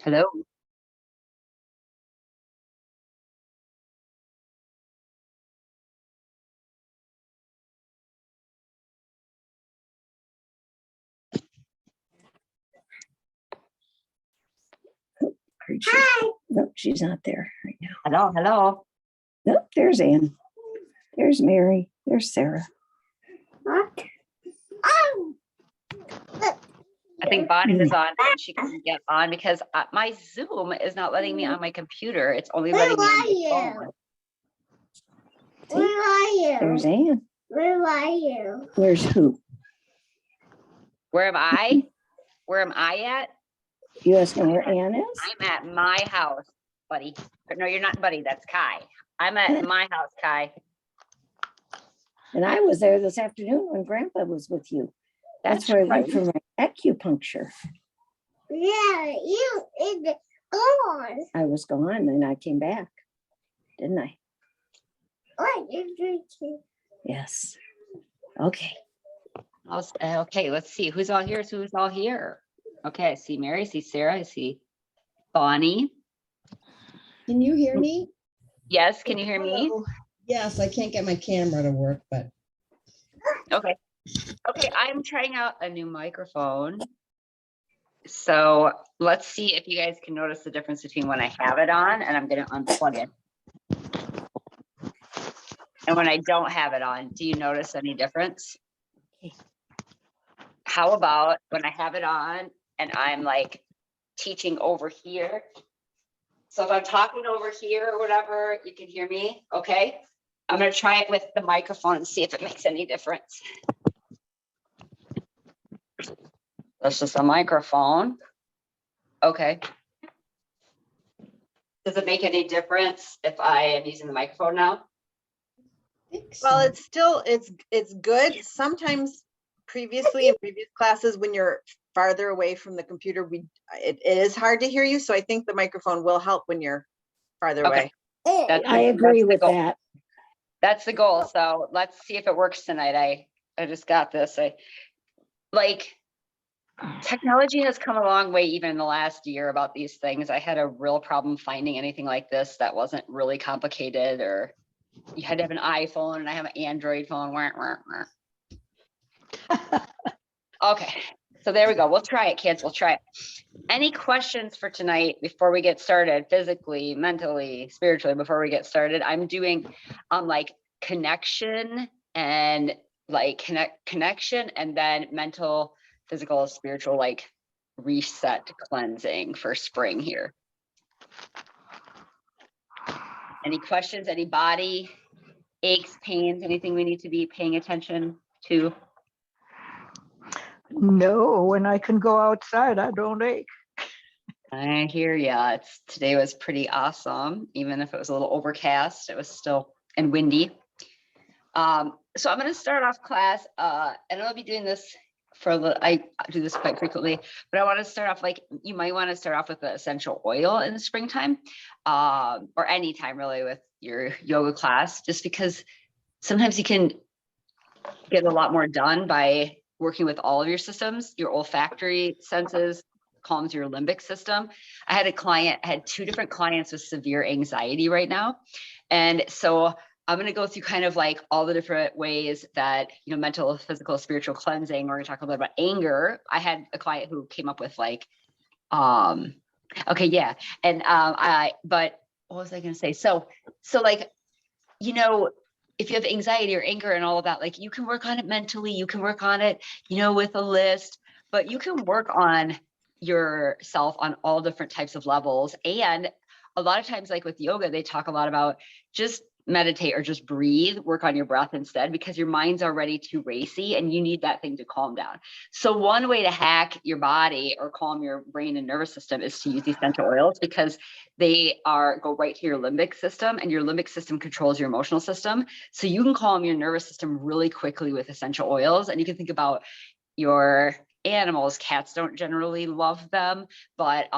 Hello. Hi. Nope, she's not there right now. Hello. Hello. Nope, there's Ann. There's Mary. There's Sarah. I think Bonnie is on and she can get on because my Zoom is not letting me on my computer. It's only letting me on my phone. Where are you? There's Ann. Where are you? Where's who? Where am I? Where am I at? You asking where Ann is? I'm at my house, buddy. But no, you're not buddy. That's Kai. I'm at my house, Kai. And I was there this afternoon when Grandpa was with you. That's where I went for my acupuncture. Yeah, you is gone. I was gone and I came back, didn't I? What is drinking? Yes. Okay. Okay, let's see who's all here. Who's all here? Okay, I see Mary, I see Sarah, I see Bonnie. Can you hear me? Yes, can you hear me? Hello. Yes, I can't get my camera to work, but Okay. Okay, I'm trying out a new microphone. So let's see if you guys can notice the difference between when I have it on and I'm gonna unplug it. And when I don't have it on, do you notice any difference? How about when I have it on and I'm like teaching over here? So if I'm talking over here or whatever, you can hear me, okay? I'm gonna try it with the microphone and see if it makes any difference. That's just a microphone. Okay. Does it make any difference if I am using the microphone now? Well, it's still, it's good. Sometimes previously in previous classes, when you're farther away from the computer, it is hard to hear you. So I think the microphone will help when you're farther Okay. away. I agree with goal. that. That's the goal. So let's see if it works tonight. I just got this. Technology has come a long way even in the last year about these things. I had a real problem finding anything like this that wasn't really complicated, or you had to have an iPhone and I have an Android phone. Okay, so there we go. We'll try it, kids. We'll try it. Any questions for tonight before we get started, physically, mentally, spiritually, before we get started? I'm doing like connection and connection and then mental, physical, spiritual, like reset cleansing for spring here. Any questions? Any body aches, pains, anything we need to be paying attention to? No, when I can go outside, I don't ache. I hear ya. Today was pretty awesome. Even if it was a little overcast, it was still and windy. So I'm going to start off class, and I'll be doing this for a little. I do this quite frequently, but I want to start off you might want to start off with the essential oil in the springtime, or anytime really with your yoga class, just because sometimes you can get a lot more done by working with all of your systems. Your olfactory senses calms your limbic system. I had two different clients with severe anxiety right now. And so I'm going to go through kind of like all the different ways that, mental, physical, spiritual cleansing. We're going to talk a little bit about anger. I had a client who came up with okay, yeah. And but what was I going to say? So if you have anxiety or anger and all of that, you can work on it mentally, you can work on it, with a list, but you can work on yourself on all different types of levels. And a lot of times, with yoga, they talk a lot about just meditate or just breathe, work on your breath instead, because your mind's already too racy and you need that thing to calm down. So one way to hack your body or calm your brain and nervous system is to use essential oils, because they go right to your limbic system, and your limbic system controls your emotional system. So you can calm your nervous system really quickly with essential oils. And you can think about your animals. Cats don't generally love them, but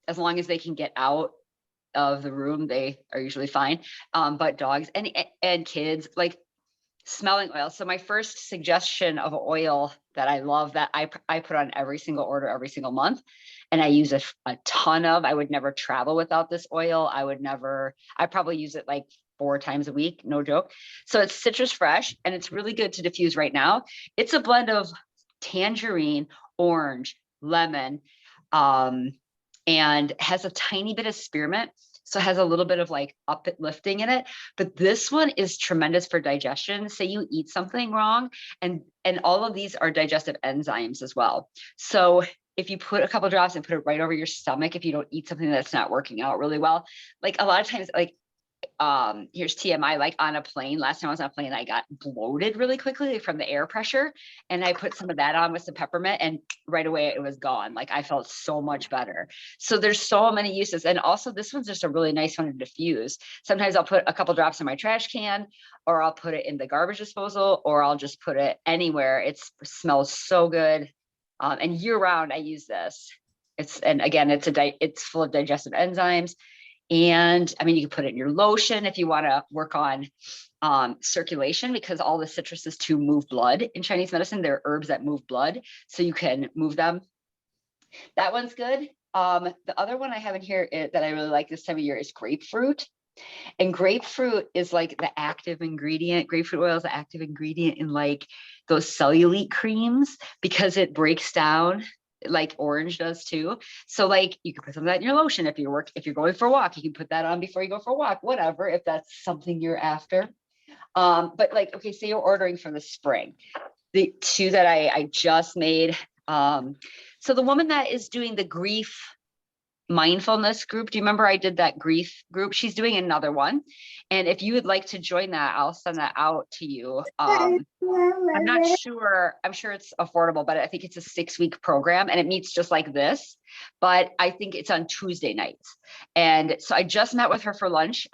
as long as they can get out of the room, they are usually fine. But dogs and kids, smelling oil. So my first suggestion of oil that I love that I put on every single order every single month, and I use a ton of. I would never travel without this oil. I probably use it like 4 times a week, no joke. So it's citrus fresh, and it's really good to diffuse right now. It's a blend of tangerine, orange, lemon, and has a tiny bit of spearmint. So it has a little bit of like uplifting in it, but this one is tremendous for digestion. Say you eat something wrong, and all of these are digestive enzymes as well. So if you put a couple drops and put it right over your stomach, if you don't eat something that's not working out really well, like a lot of times, like here's TMI, like on a plane, last time I was on a plane, I got bloated really quickly from the air pressure, and I put some of that on with some peppermint, and right away it was gone. Like I felt so much better. So there's so many uses. And also this one's just a really nice one to diffuse. Sometimes I'll put a couple drops in my trash can, or I'll put it in the garbage disposal, or I'll just put it anywhere. It smells so good. And year round I use this. And again, it's full of digestive enzymes. And I mean, you can put it in your lotion if you want to work on circulation, because all the citruses to move blood in Chinese medicine, they're herbs that move blood, so you can move them. That one's good. The other one I have in here that I really like this time of year is grapefruit. And grapefruit is like the active ingredient. Grapefruit oil is the active ingredient in like those cellulite creams, because it breaks down like orange does too. So like you can put some of that in your lotion if you're going for a walk, you can put that on before you go for a walk, whatever, if that's something you're after. But like, okay, say you're ordering for the spring. The 2 that I just made. So the woman that is doing the grief mindfulness group, do you remember I did that grief group? She's doing another one, and if you would like to join that, I'll send that out to you. I'm not sure, I'm sure it's affordable, but I think it's a 6-week program, and it meets just like this, but I think it's on Tuesday nights. And so I just met with her for lunch.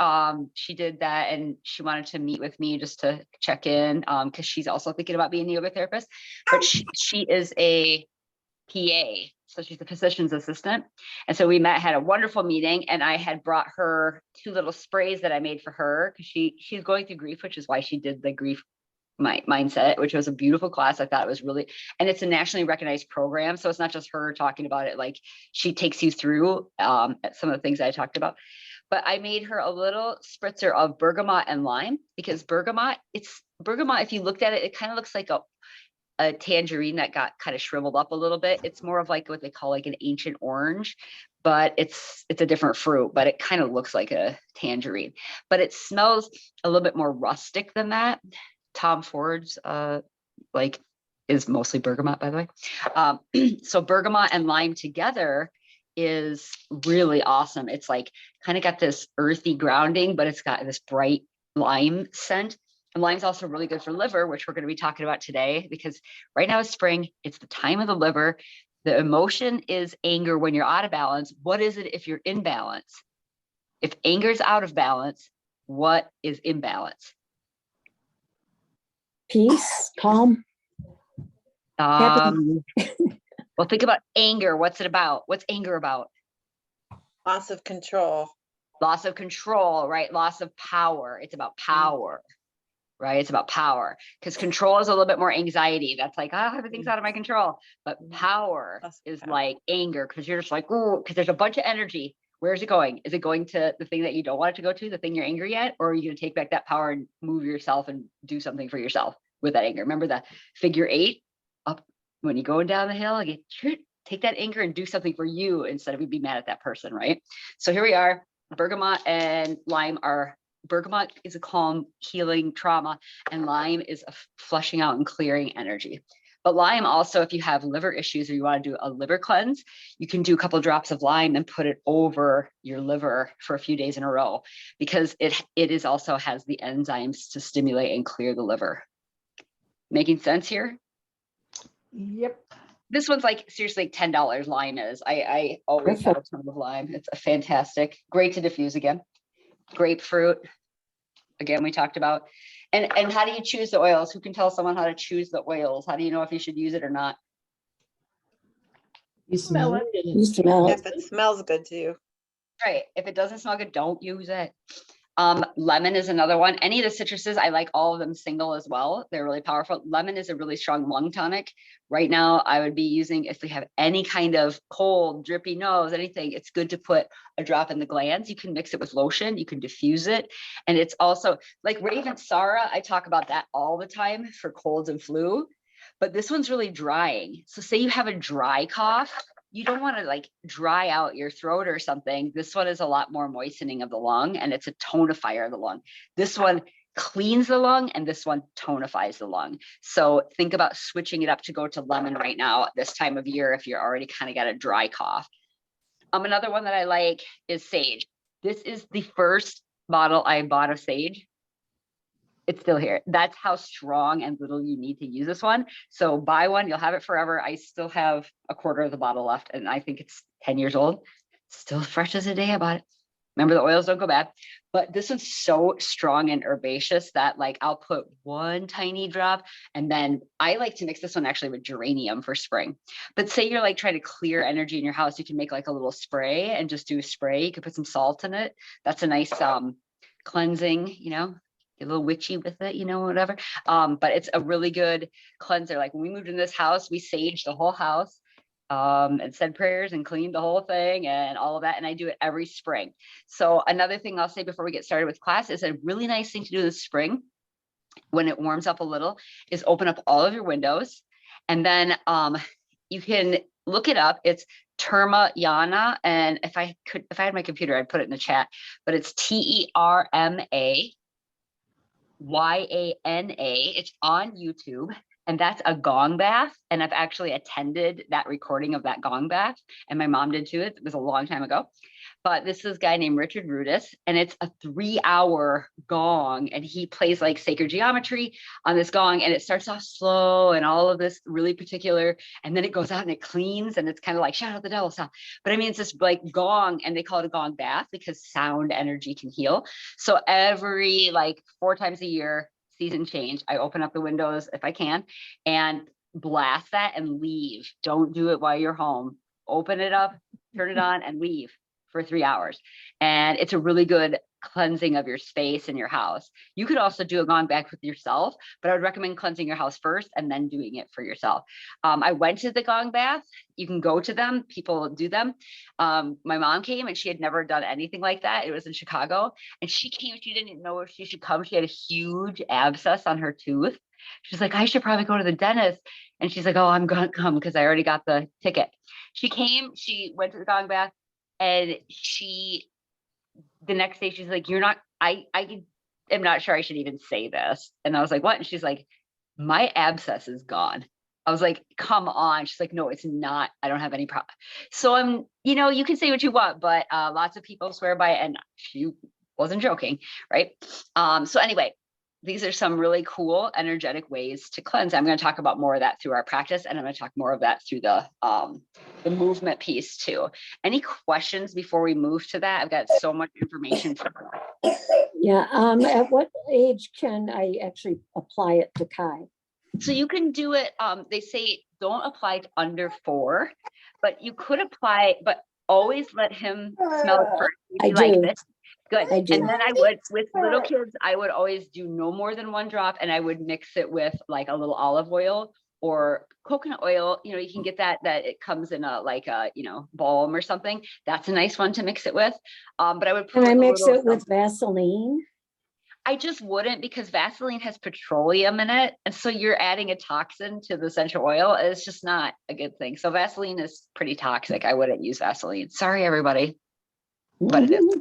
She did that, and she wanted to meet with me just to check in, because she's also thinking about being a yoga therapist, but she is a PA. So she's a physician's assistant. And so we met, had a wonderful meeting, and I had brought her 2 little sprays that I made for her, because she's going through grief, which is why she did the grief mindset, which was a beautiful class. I thought it was really, and it's a nationally recognized program. So it's not just her talking about it, like she takes you through some of the things I talked about. But I made her a little spritzer of bergamot and lime, because bergamot, if you looked at it, it kind of looks like a tangerine that got kind of shriveled up a little bit. It's more of like what they call like an ancient orange, but it's a different fruit, but it kind of looks like a tangerine, but it smells a little bit more rustic than that. Tom Ford's like is mostly bergamot, by the way. So bergamot and lime together is really awesome. It's like kind of got this earthy grounding, but it's got this bright lime scent. And lime's also really good for liver, which we're going to be talking about today, because right now is spring. It's the time of the liver. The emotion is anger when you're out of balance. What is it if you're in balance? If anger is out of balance, what is imbalance? Peace, calm. Well, think about anger. What's it about? What's anger about? Loss of control. Loss of control, right? Loss of power. It's about power. Right? It's about power, because control is a little bit more anxiety. That's like, oh, everything's out of my control. But power is like anger, because you're just like, oh, because there's a bunch of energy. Where is it going? Is it going to the thing that you don't want it to go to, the thing you're angry at? Or are you going to take back that power and move yourself and do something for yourself with that anger? Remember the figure 8 up when you're going down the hill, like, take that anger and do something for you instead of be mad at that person, right? So here we are. Bergamot and lime are, bergamot is a calm, healing trauma, and lime is a flushing out and clearing energy. But lime also, if you have liver issues or you want to do a liver cleanse, you can do a couple of drops of lime and put it over your liver for a few days in a row, because it is also has the enzymes to stimulate and clear the liver. Making sense here? Yep. This one's like seriously $10. Lime is. I always have a ton of lime. It's a fantastic, great to diffuse again. Grapefruit, again, we talked about. And how do you choose the oils? Who can tell someone how to choose the oils? How do you know if you should use it or not? You smell it? You smell it. If it smells good to you. Right. If it doesn't smell good, don't use it. Lemon is another one. Any of the citruses, I like all of them single as well. They're really powerful. Lemon is a really strong lung tonic. Right now, I would be using, if we have any kind of cold, drippy nose, anything, it's good to put a drop in the glands. You can mix it with lotion, you can diffuse it. And it's also like Raven Sara, I talk about that all the time for colds and flu, but this one's really drying. So say you have a dry cough, you don't want to like dry out your throat or something. This one is a lot more moistening of the lung, and it's a tonifier of the lung. This one cleans the lung, and this one tonifies the lung. So think about switching it up to go to lemon right now this time of year if you're already kind of got a dry cough. Another one that I like is sage. This is the first bottle I bought of sage. It's still here. That's how strong and little you need to use this one. So buy one, you'll have it forever. I still have a quarter of the bottle left, and I think it's 10 years old. Still fresh as a day I bought it. Remember, the oils don't go bad, but this one's so strong and herbaceous that like I'll put one tiny drop, and then I like to mix this one actually with geranium for spring. But say you're like trying to clear energy in your house, you can make like a little spray and just do a spray. You could put some salt in it. That's a nice cleansing, you know, get a little witchy with it, you know, whatever. But it's a really good cleanser. Like when we moved in this house, we saged the whole house and said prayers and cleaned the whole thing and all of that. And I do it every spring. So another thing I'll say before we get started with class is a really nice thing to do this spring when it warms up a little is open up all of your windows. And then you can look it up. It's Termayana. And if I had my computer, I'd put it in the chat, but it's TERMAYANA. It's on YouTube. And that's a gong bath. And I've actually attended that recording of that gong bath. And my mom did too. It was a long time ago. But this is a guy named Richard Rudis, and it's a 3-hour gong. And he plays like sacred geometry on this gong. And it starts off slow and all of this really particular. And then it goes out and it cleans. And it's kind of like shout out the devil sound. But I mean, it's this like gong, and they call it a gong bath because sound energy can heal. So every like 4 times a year, season change, I open up the windows if I can and blast that and leave. Don't do it while you're home. Open it up, turn it on, and leave for 3 hours. And it's a really good cleansing of your space in your house. You could also do a gong bath with yourself, but I would recommend cleansing your house first and then doing it for yourself. I went to the gong bath. You can go to them. People do them. My mom came and she had never done anything like that. It was in Chicago, and she came. She didn't know if she should come. She had a huge abscess on her tooth. She's like, I should probably go to the dentist. And she's like, oh, I'm going to come because I already got the ticket. She came, she went to the gong bath, and the next day she's like, you're not, I am not sure I should even say this. And I was like, what? And she's like, my abscess is gone. I was like, come on. She's like, no, it's not. I don't have any problem. So I'm, you know, you can say what you want, but lots of people swear by it, and she wasn't joking, right? So anyway, these are some really cool energetic ways to cleanse. I'm going to talk about more of that through our practice, and I'm going to talk more of that through the movement piece too. Any questions before we move to that? I've got so much information. Yeah, at what age can I actually apply it to Kai? So you can do it, they say don't apply it under 4, but you could apply, but always let him smell it first. If you like this. Good. I do. And then I would, with little kids, I would always do no more than 1 drop, and I would mix it with like a little olive oil or coconut oil. You know, you can get that it comes in a like a, you know, balm or something. That's a nice one to mix it with. But I would put Can I a mix little it with Vaseline? I just wouldn't, because Vaseline has petroleum in it. And so you're adding a toxin to the essential oil. It's just not a good thing. So Vaseline is pretty toxic. I wouldn't use Vaseline. Sorry, everybody. But it is.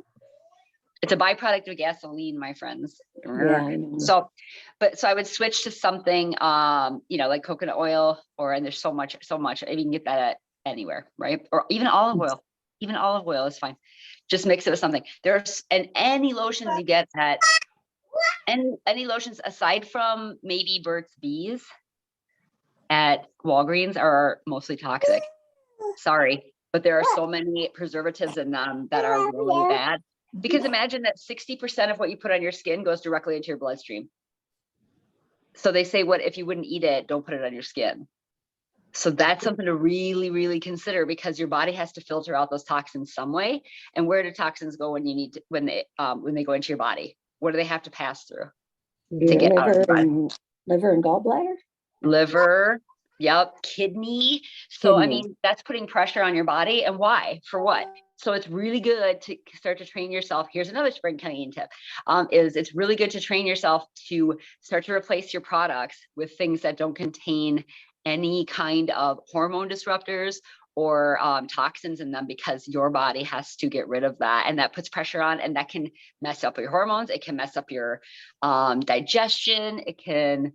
It's a byproduct of gasoline, my friends. Yeah, I know. So I would switch to something, you know, like coconut oil, and there's so much, you can get that at anywhere, right? Or even olive oil. Even olive oil is fine. Just mix it with something. And any lotions you get at, any lotions aside from maybe Burt's Bees at Walgreens are mostly toxic. Sorry, but there are so many preservatives in them that are really bad. Because imagine that 60% of what you put on your skin goes directly into your bloodstream. So they say, what if you wouldn't eat it, don't put it on your skin. So that's something to really, really consider because your body has to filter out those toxins some way. And where do toxins go when you need to, when they go into your body? What do they have to pass through to Your get out of liver your body? and liver and gallbladder? Liver, yep, kidney. So I Kidney. mean, that's putting pressure on your body. And why? For what? So it's really good to start to train yourself. Here's another spring cleaning tip, is it's really good to train yourself to start to replace your products with things that don't contain any kind of hormone disruptors or toxins in them, because your body has to get rid of that, and that puts pressure on, and that can mess up your hormones. It can mess up your digestion. It can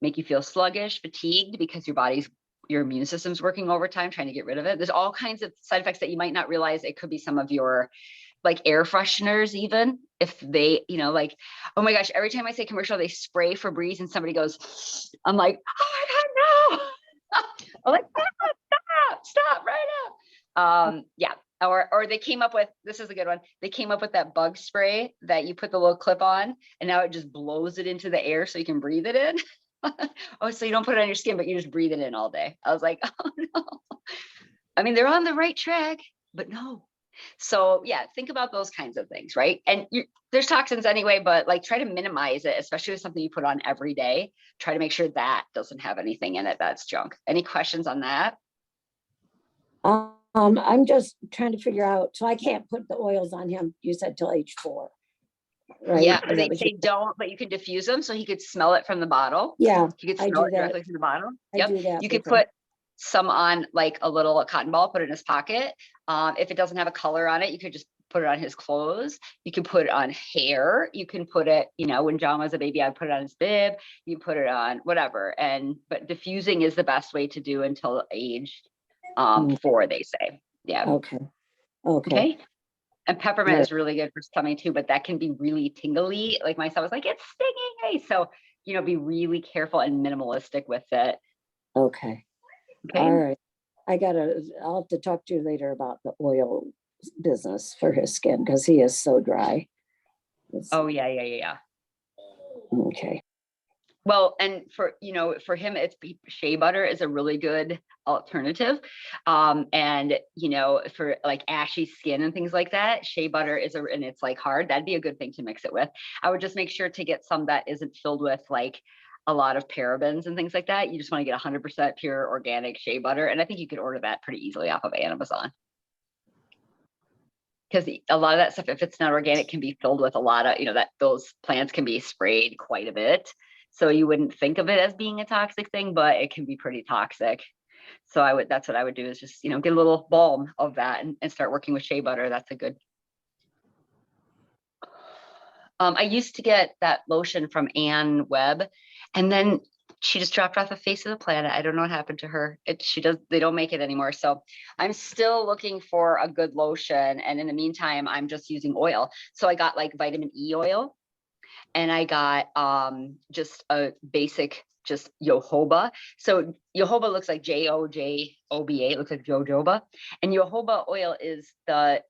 make you feel sluggish, fatigued, because your immune system's working overtime trying to get rid of it. There's all kinds of side effects that you might not realize. It could be some of your like air fresheners, even if they, like, oh my gosh, every time I say commercial, they spray Febreze and somebody goes, I'm like, oh my God, no. I'm like, stop right now. Yeah. Or they came up with, this is a good one. They came up with that bug spray that you put the little clip on and now it just blows it into the air so you can breathe it in. Oh, so you don't put it on your skin, but you just breathe it in all day. I was like, oh no. I mean, they're on the right track, but no. So yeah, think about those kinds of things, right? And there's toxins anyway, but like try to minimize it, especially with something you put on every day. Try to make sure that doesn't have anything in it that's junk. Any questions on that? I'm just trying to figure out, so I can't put the oils on him, you said till age 4, right? Yeah, Is that they what say don't, but you can diffuse them so he could smell it from the bottle. Yeah, You could I smell do it that. directly from the bottle. I Yep. do that You could with him. put some on like a little cotton ball, put it in his pocket. If it doesn't have a color on it, you could just put it on his clothes. You can put it on hair. You can put it, when John was a baby, I'd put it on his bib. You put it on whatever. But diffusing is the best way to do until age 4, they say. Yeah. Okay. Okay. And peppermint Right. is really good for tummy too, but that can be really tingly. Like my son was like, it's stinging me. So, be really careful and minimalistic with it. Okay. Okay. All right. I'll have to talk to you later about the oil business for his skin because he is so dry. Oh yeah. Okay. Well, and for him, it's shea butter is a really good alternative. And for like ashy skin and things like that, shea butter and it's like hard. That'd be a good thing to mix it with. I would just make sure to get some that isn't filled with like a lot of parabens and things like that. You just want to get 100% pure organic shea butter. And I think you could order that pretty easily off of Amazon. Because a lot of that stuff, if it's not organic, can be filled with a lot of, that those plants can be sprayed quite a bit. So you wouldn't think of it as being a toxic thing, but it can be pretty toxic. So that's what I would do is just, get a little balm of that and start working with shea butter. That's a good. I used to get that lotion from Ann Webb, and then she just dropped off the face of the planet. I don't know what happened to her. They don't make it anymore. So I'm still looking for a good lotion. And in the meantime, I'm just using oil. So I got like vitamin E oil, and I got just a basic, just jojoba. So jojoba looks like Jojoba. It looks like jojoba. And jojoba oil is the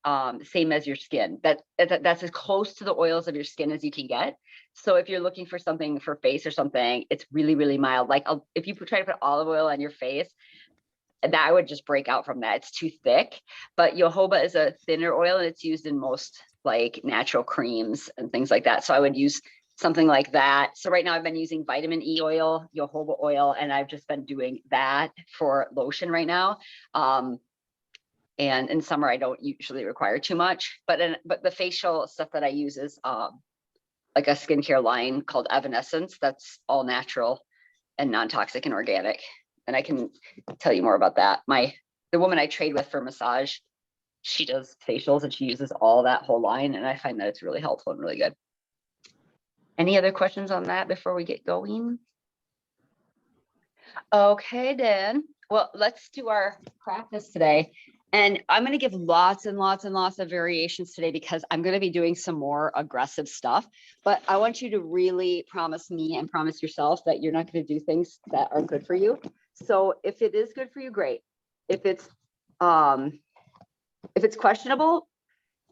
same as your skin. That's as close to the oils of your skin as you can get. So if you're looking for something for face or something, it's really, really mild. Like if you try to put olive oil on your face, that would just break out from that. It's too thick. But jojoba is a thinner oil, and it's used in most like natural creams and things like that. So I would use something like that. So right now I've been using vitamin E oil, jojoba oil, and I've just been doing that for lotion right now. And in summer, I don't usually require too much, but the facial stuff that I use is like a skincare line called Evanescence. That's all natural and non-toxic and organic. And I can tell you more about that. The woman I trade with for massage, she does facials and she uses all that whole line. And I find that it's really helpful and really good. Any other questions on that before we get going? Okay, then. Well, let's do our practice today. And I'm going to give lots and lots and lots of variations today because I'm going to be doing some more aggressive stuff. But I want you to really promise me and promise yourself that you're not going to do things that are good for you. So if it is good for you, great. If it's questionable,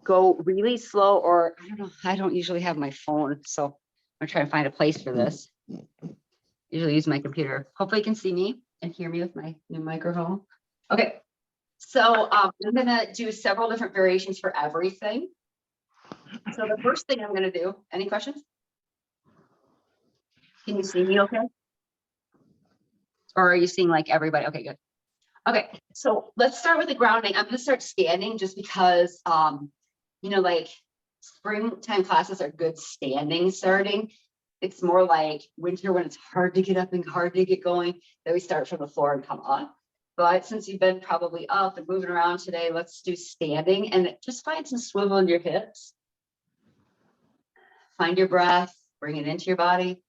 go really slow, or I don't know. I don't usually have my phone, so I'm trying to find a place for this. Usually use my computer. Hopefully you can see me. and hear me with my new microphone? Okay, so I'm gonna do several different variations for everything. So the first thing I'm gonna do, any questions? Can you see me okay? Or are you seeing like everybody? Okay, good. Okay, so let's start with the grounding. I'm gonna start standing just because, you know, like springtime classes are good standing starting. It's more like winter when it's hard to get up and hard to get going, then we start from the floor and come up. But since you've been probably up and moving around today, let's do standing and just find some swivel in your hips. Find your breath, bring it into your body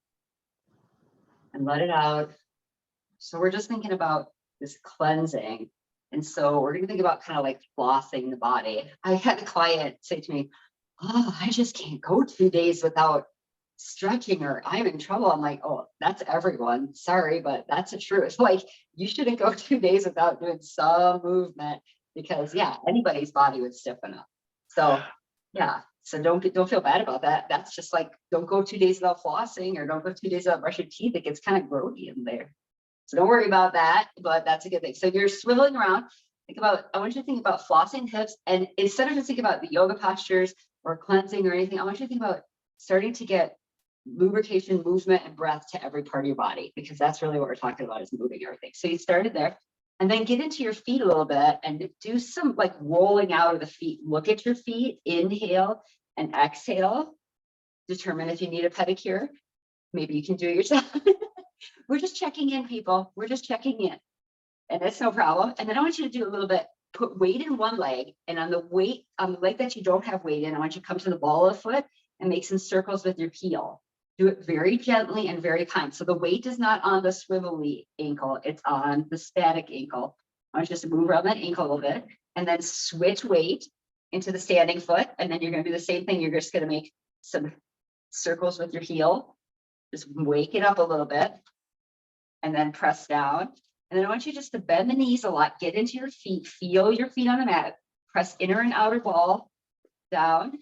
and let it out. So we're just thinking about this cleansing. And so we're gonna think about kind of like flossing the body. I had a client say to me, oh, I just can't go 2 days without stretching or I'm in trouble. I'm like, oh, that's everyone. Sorry, but that's the truth. Like you shouldn't go 2 days without doing some movement because yeah, anybody's body would stiffen up. So yeah, so don't feel bad about that. That's just like, don't go 2 days without flossing or don't go 2 days without brushing teeth. It gets kind of grody in there. So don't worry about that, but that's a good thing. So you're swiveling around. I want you to think about flossing hips, and instead of just thinking about the yoga postures or cleansing or anything, I want you to think about starting to get lubrication, movement, and breath to every part of your body, because that's really what we're talking about is moving everything. So you started there, and then get into your feet a little bit and do some like rolling out of the feet. Look at your feet, inhale and exhale. Determine if you need a pedicure. Maybe you can do it yourself. We're just checking in, people. We're just checking in. And that's no problem. And then I want you to do a little bit, put weight in one leg, and on the leg that you don't have weight in, I want you to come to the ball of the foot and make some circles with your heel. Do it very gently and very kind. So the weight is not on the swivelly ankle, it's on the static ankle. I want you just to move around that ankle a little bit and then switch weight into the standing foot. And then you're gonna do the same thing. You're just gonna make some circles with your heel. Just wake it up a little bit and then press down. And then I want you just to bend the knees a lot, get into your feet, feel your feet on the mat, press inner and outer ball down,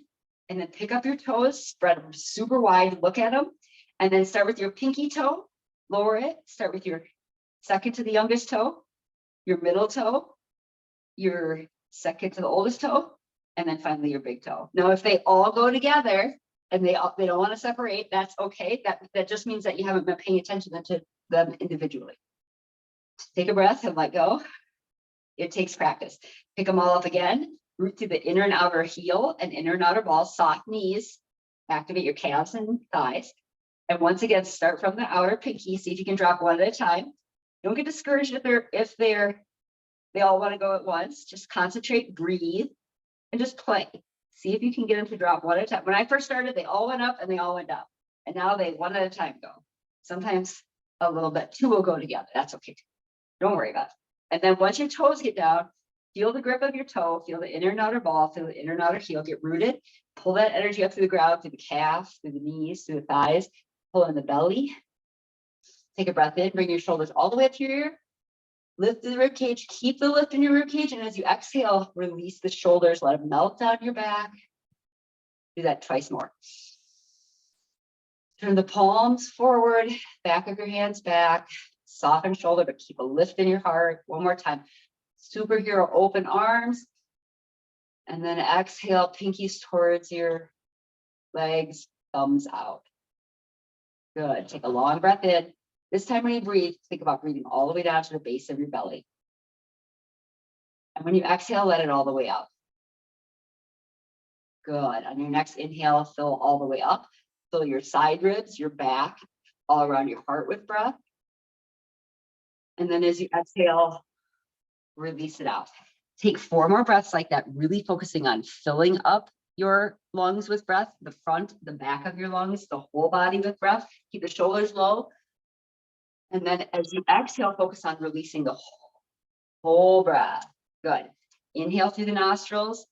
and then pick up your toes, spread them super wide, look at them, and then start with your pinky toe, lower it, start with your second to the youngest toe, your middle toe, your second to the oldest toe, and then finally your big toe. Now, if they all go together and they don't want to separate, that's okay. That just means that you haven't been paying attention to them individually. Take a breath and let go. It takes practice. Pick them all up again. Root through the inner and outer heel and inner and outer ball. Soft knees. Activate your calves and thighs. And once again, start from the outer pinky. See if you can drop one at a time. Don't get discouraged if they all want to go at once. Just concentrate, breathe, and just play. See if you can get them to drop one at a time. When I first started, they all went up and they all went down. And now they one at a time go. Sometimes a little bit, two will go together. That's okay too. Don't worry about it. And then once your toes get down, feel the grip of your toe, feel the inner and outer ball, feel the inner and outer heel, get rooted, pull that energy up through the ground, through the calf, through the knees, through the thighs, pull in the belly. Take a breath in, bring your shoulders all the way up to your ear, lift the rib cage, keep the lift in your rib cage, and as you exhale, release the shoulders, let them melt down your back. Do that twice more. Turn the palms forward, back of your hands back. Soften shoulder, but keep a lift in your heart. One more time. Superhero open arms. And then exhale, pinkies towards your legs, thumbs out. Good. Take a long breath in. This time when you breathe, think about breathing all the way down to the base of your belly. And when you exhale, let it all the way out. Good. On your next inhale, fill all the way up. Fill your side ribs, your back, all around your heart with breath. And then as you exhale, release it out. Take 4 more breaths like that, really focusing on filling up your lungs with breath, the front, the back of your lungs, the whole body with breath. Keep the shoulders low. And then as you exhale, focus on releasing the whole breath. Good. Inhale through the nostrils.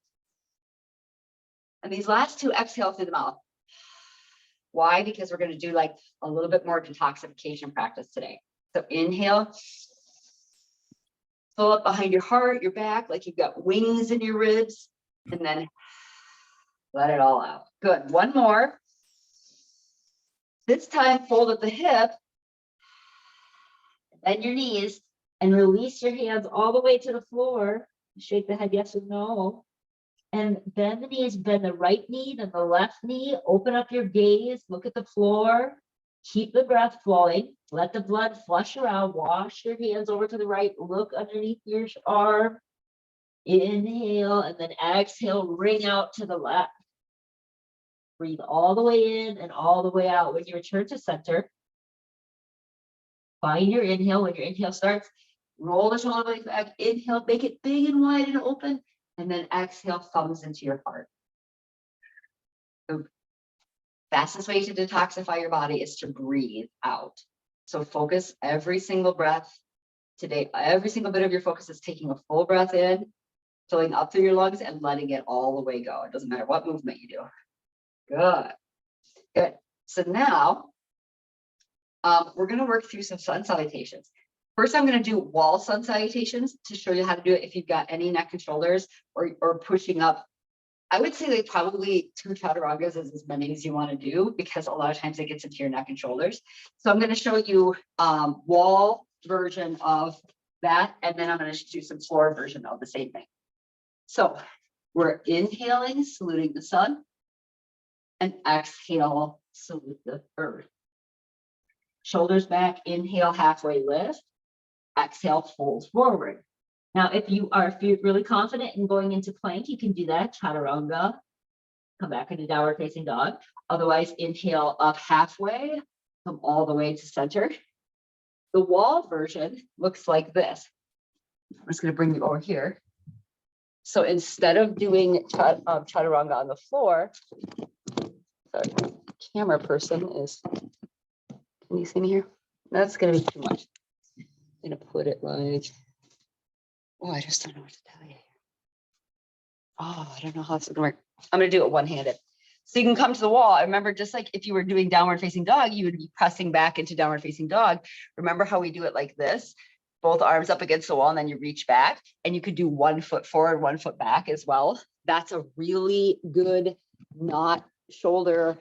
And these last 2, exhale through the mouth. Why? Because we're going to do like a little bit more detoxification practice today. So inhale, fill up behind your heart, your back, like you've got wings in your ribs, and then let it all out. Good. One more. This time, fold at the hip, Bend your knees and release your hands all the way to the floor. Shake the head yes or no. And bend the knees, bend the right knee, then the left knee. Open up your gaze, look at the floor. Keep the breath flowing. Let the blood flush around. Wash your hands over to the right. Look underneath your arm. Inhale and then exhale, ring out to the left. Breathe all the way in and all the way out. When you return to center, find your inhale. When your inhale starts, roll the shoulder blades back. Inhale, make it big and wide and open. And then exhale, thumbs into your heart. The fastest way to detoxify your body is to breathe out. So focus every single breath today. Every single bit of your focus is taking a full breath in, filling up through your lungs and letting it all the way go. It doesn't matter what movement you do. Good. Good. So now we're going to work through some sun salutations. First, I'm going to do wall sun salutations to show you how to do it if you've got any neck and shoulders or pushing up. I would say like probably 2 chaturangas is as many as you want to do because a lot of times it gets into your neck and shoulders. So I'm going to show you wall version of that, and then I'm going to do some floor version of the same thing. So we're inhaling, saluting the sun, and exhale, salute the earth. Shoulders back, inhale, halfway lift, exhale, fold forward. Now, if you're really confident in going into plank, you can do that, chaturanga, come back into downward facing dog. Otherwise, inhale up halfway, come all the way to center. The wall version looks like this. I'm just going to bring you over here. So instead of doing chaturanga on the floor, sorry, camera person is, can you see me here? That's going to be too much. I'm going to put it like, oh, I just don't know what to tell you. Oh, I don't know how this is going to work. I'm going to do it one-handed. So you can come to the wall. I remember just like if you were doing downward facing dog, you would be pressing back into downward facing dog. Remember how we do it like this? Both arms up against the wall and then you reach back, and you could do 1 foot forward, 1 foot back as well. That's a really good not shoulder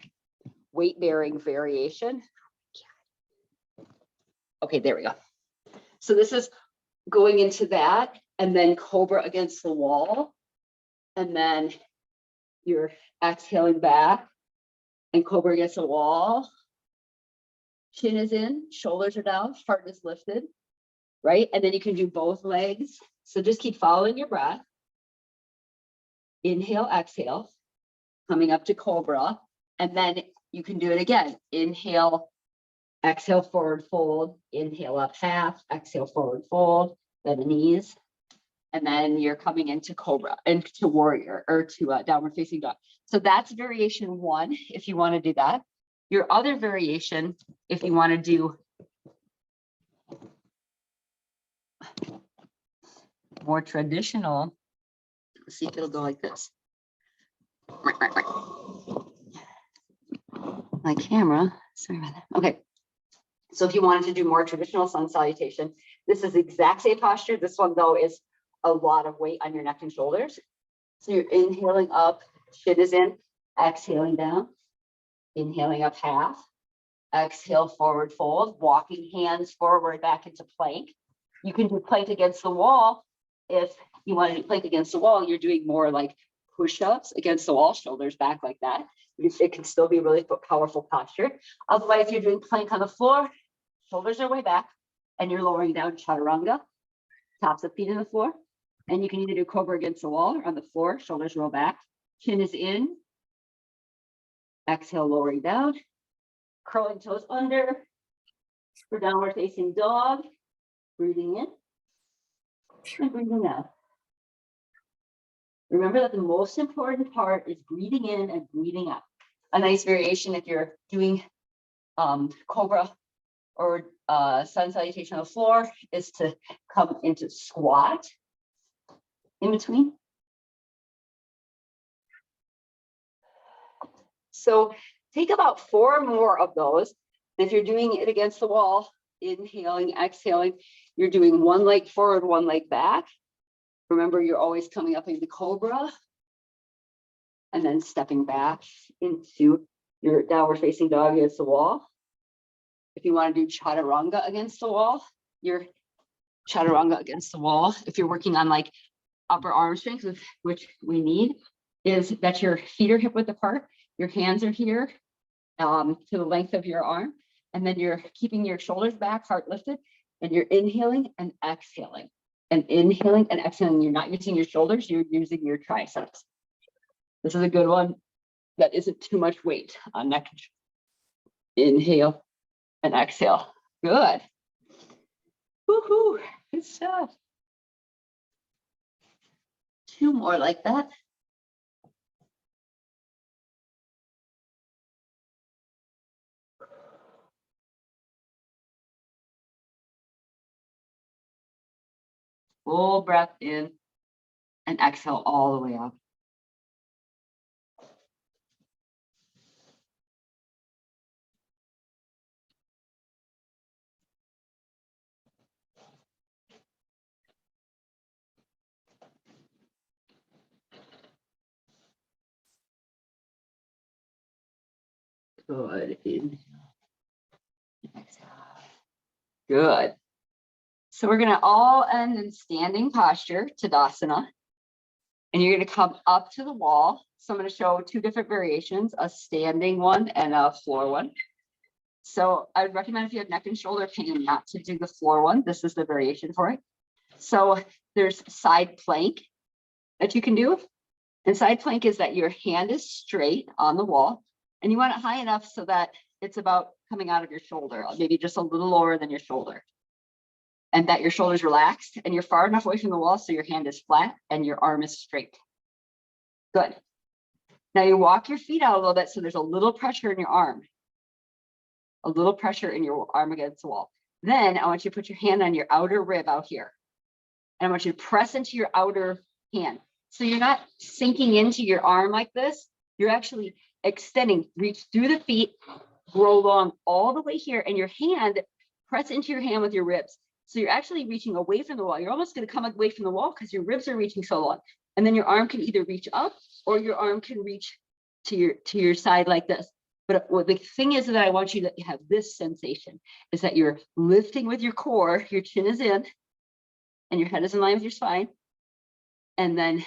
weight bearing variation. Okay, there we go. So this is going into that, and then cobra against the wall, and then you're exhaling back and cobra against the wall. Chin is in, shoulders are down, heart is lifted, right? And then you can do both legs. So just keep following your breath. Inhale, exhale, coming up to cobra, and then you can do it again. Inhale, exhale, forward fold, inhale up half, exhale, forward fold, then the knees, and then you're coming into cobra and to warrior or to downward facing dog. So that's variation 1 if you want to do that. Your other variation, if you want to do more traditional, let's see if it'll go like this. My camera, sorry about that. Okay. So if you wanted to do more traditional sun salutation, this is the exact same posture. This one though is a lot of weight on your neck and shoulders. So you're inhaling up, chin is in, exhaling down, inhaling up half, exhale, forward fold, walking hands forward back into plank. You can do plank against the wall. If you want to do plank against the wall, you're doing more like push-ups against the wall, shoulders back like that. It can still be really powerful posture. Otherwise, you're doing plank on the floor, shoulders are way back, and you're lowering down chaturanga, tops of feet in the floor. And you can either do cobra against the wall or on the floor, shoulders roll back, chin is in, exhale, lowering down, curling toes under for downward facing dog, breathing in and breathing out. Remember that the most important part is breathing in and breathing out. A nice variation if you're doing cobra or sun salutation on the floor is to come into squat in between. So take about 4 more of those. If you're doing it against the wall, inhaling, exhaling, you're doing 1 leg forward, 1 leg back. Remember, you're always coming up into cobra and then stepping back into your downward facing dog against the wall. If you want to do chaturanga against the wall, your chaturanga against the wall, if you're working on like upper arm strength, which we need, is that your feet are hip width apart, your hands are here to the length of your arm, and then you're keeping your shoulders back, heart lifted, and you're inhaling and exhaling. And inhaling and exhaling, you're not using your shoulders, you're using your triceps. This is a good one that isn't too much weight on neck. Inhale and exhale. Good. Woohoo, good stuff. 2 more like that. Full breath in and exhale all the way out. Good. Inhale. Exhale. Good. So we're gonna all end in standing posture, Tadasana. And you're gonna come up to the wall. So I'm gonna show 2 different variations, a standing one and a floor one. So I would recommend if you have neck and shoulder pain not to do the floor one. This is the variation for it. So there's side plank that you can do. And side plank is that your hand is straight on the wall and you want it high enough so that it's about coming out of your shoulder, maybe just a little lower than your shoulder. And that your shoulder's relaxed and you're far enough away from the wall so your hand is flat and your arm is straight. Good. Now you walk your feet out a little bit so there's a little pressure in your arm. A little pressure in your arm against the wall. Then I want you to put your hand on your outer rib out here. And I want you to press into your outer hand. So you're not sinking into your arm like this. You're actually extending, reach through the feet, grow long all the way here, and your hand, press into your hand with your ribs. So you're actually reaching away from the wall. You're almost going to come away from the wall because your ribs are reaching so long. And then your arm can either reach up or your arm can reach to your side like this. But what the thing is that I want you to have this sensation is that you're lifting with your core, your chin is in, and your head is in line with your spine, and then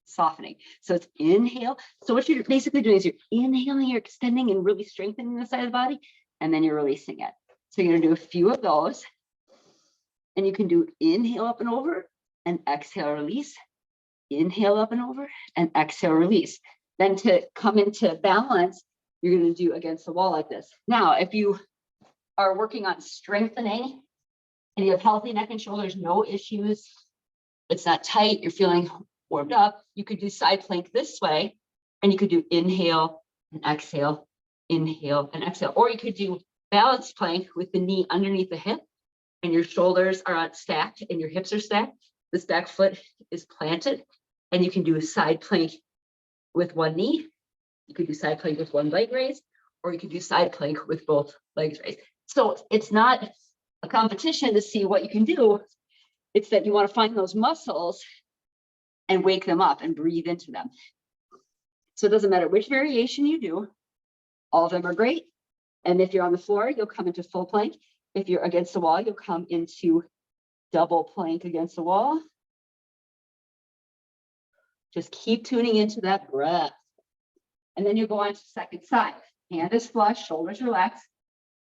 softening. So it's inhale. So what you're basically doing is you're inhaling, you're extending and really strengthening the side of the body, and then you're releasing it. So you're gonna do a few of those. And you can do inhale up and over and exhale, release. Inhale up and over and exhale, release. Then to come into balance, you're going to do against the wall like this. Now, if you are working on strengthening and you have healthy neck and shoulders, no issues, it's not tight, you're feeling warmed up, you could do side plank this way, and you could do inhale and exhale, inhale and exhale. Or you could do balance plank with the knee underneath the hip, and your shoulders are stacked and your hips are stacked. This back foot is planted, and you can do a side plank with one knee. You could do side plank with one leg raised, or you could do side plank with both legs raised. So it's not a competition to see what you can do. It's that you want to find those muscles and wake them up and breathe into them. So it doesn't matter which variation you do, all of them are great. And if you're on the floor, you'll come into full plank. If you're against the wall, you'll come into double plank against the wall. Just keep tuning into that breath. And then you go on to second side. Hand is flush, shoulders relaxed.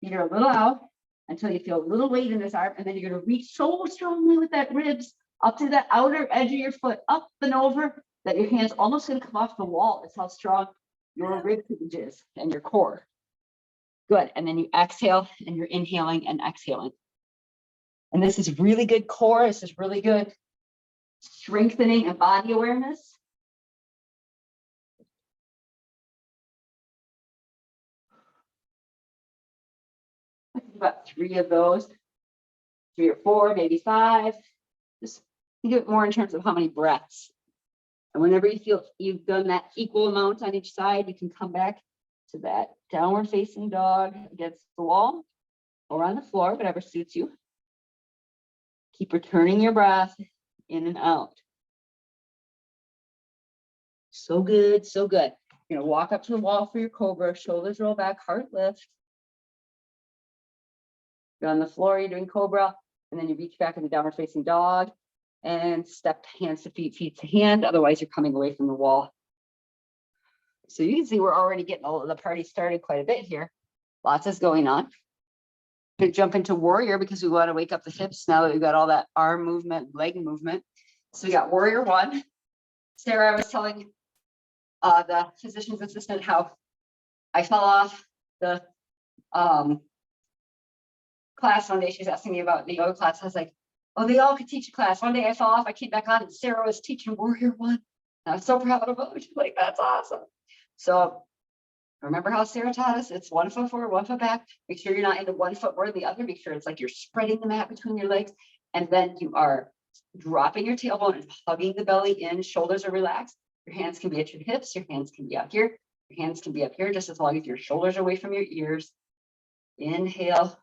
Feet are a little out until you feel a little weight in this arm. And then you're going to reach so strongly with that ribs up to that outer edge of your foot, up and over, that your hand's almost going to come off the wall. That's how strong your rib cage is and your core. Good. And then you exhale and you're inhaling and exhaling. And this is really good core. This is really good strengthening and body awareness. About 3 of those, 3 or 4, maybe 5. Just think of it more in terms of how many breaths. And whenever you feel you've done that equal amount on each side, you can come back to that downward facing dog against the wall or on the floor, whatever suits you. Keep returning your breath in and out. So good, so good. You're gonna walk up to the wall for your cobra, shoulders roll back, heart lift. You're on the floor, you're doing cobra, And then you reach back into downward facing dog and step hands to feet, feet to hand. Otherwise, you're coming away from the wall. So you can see we're already getting all of the party started quite a bit here. Lots is going on. Gonna jump into warrior because we want to wake up the hips now that we've got all that arm movement, leg movement. So we got warrior one. Sarah, I was telling the physician's assistant how I fell off the class one day. She's asking me about the yoga class. I was like, oh, they all could teach a class. One day I fell off, I came back on and Sarah was teaching warrior one. And I was so proud of her. She's like, that's awesome. So remember how Sarah taught us? It's 1 foot forward, 1 foot back. Make sure you're not in the 1 foot more than the other. Make sure it's like you're spreading the mat between your legs. And then you are dropping your tailbone and hugging the belly in. Shoulders are relaxed. Your hands can be at your hips. Your hands can be up here. Your hands can be up here just as long as your shoulders are away from your ears. Inhale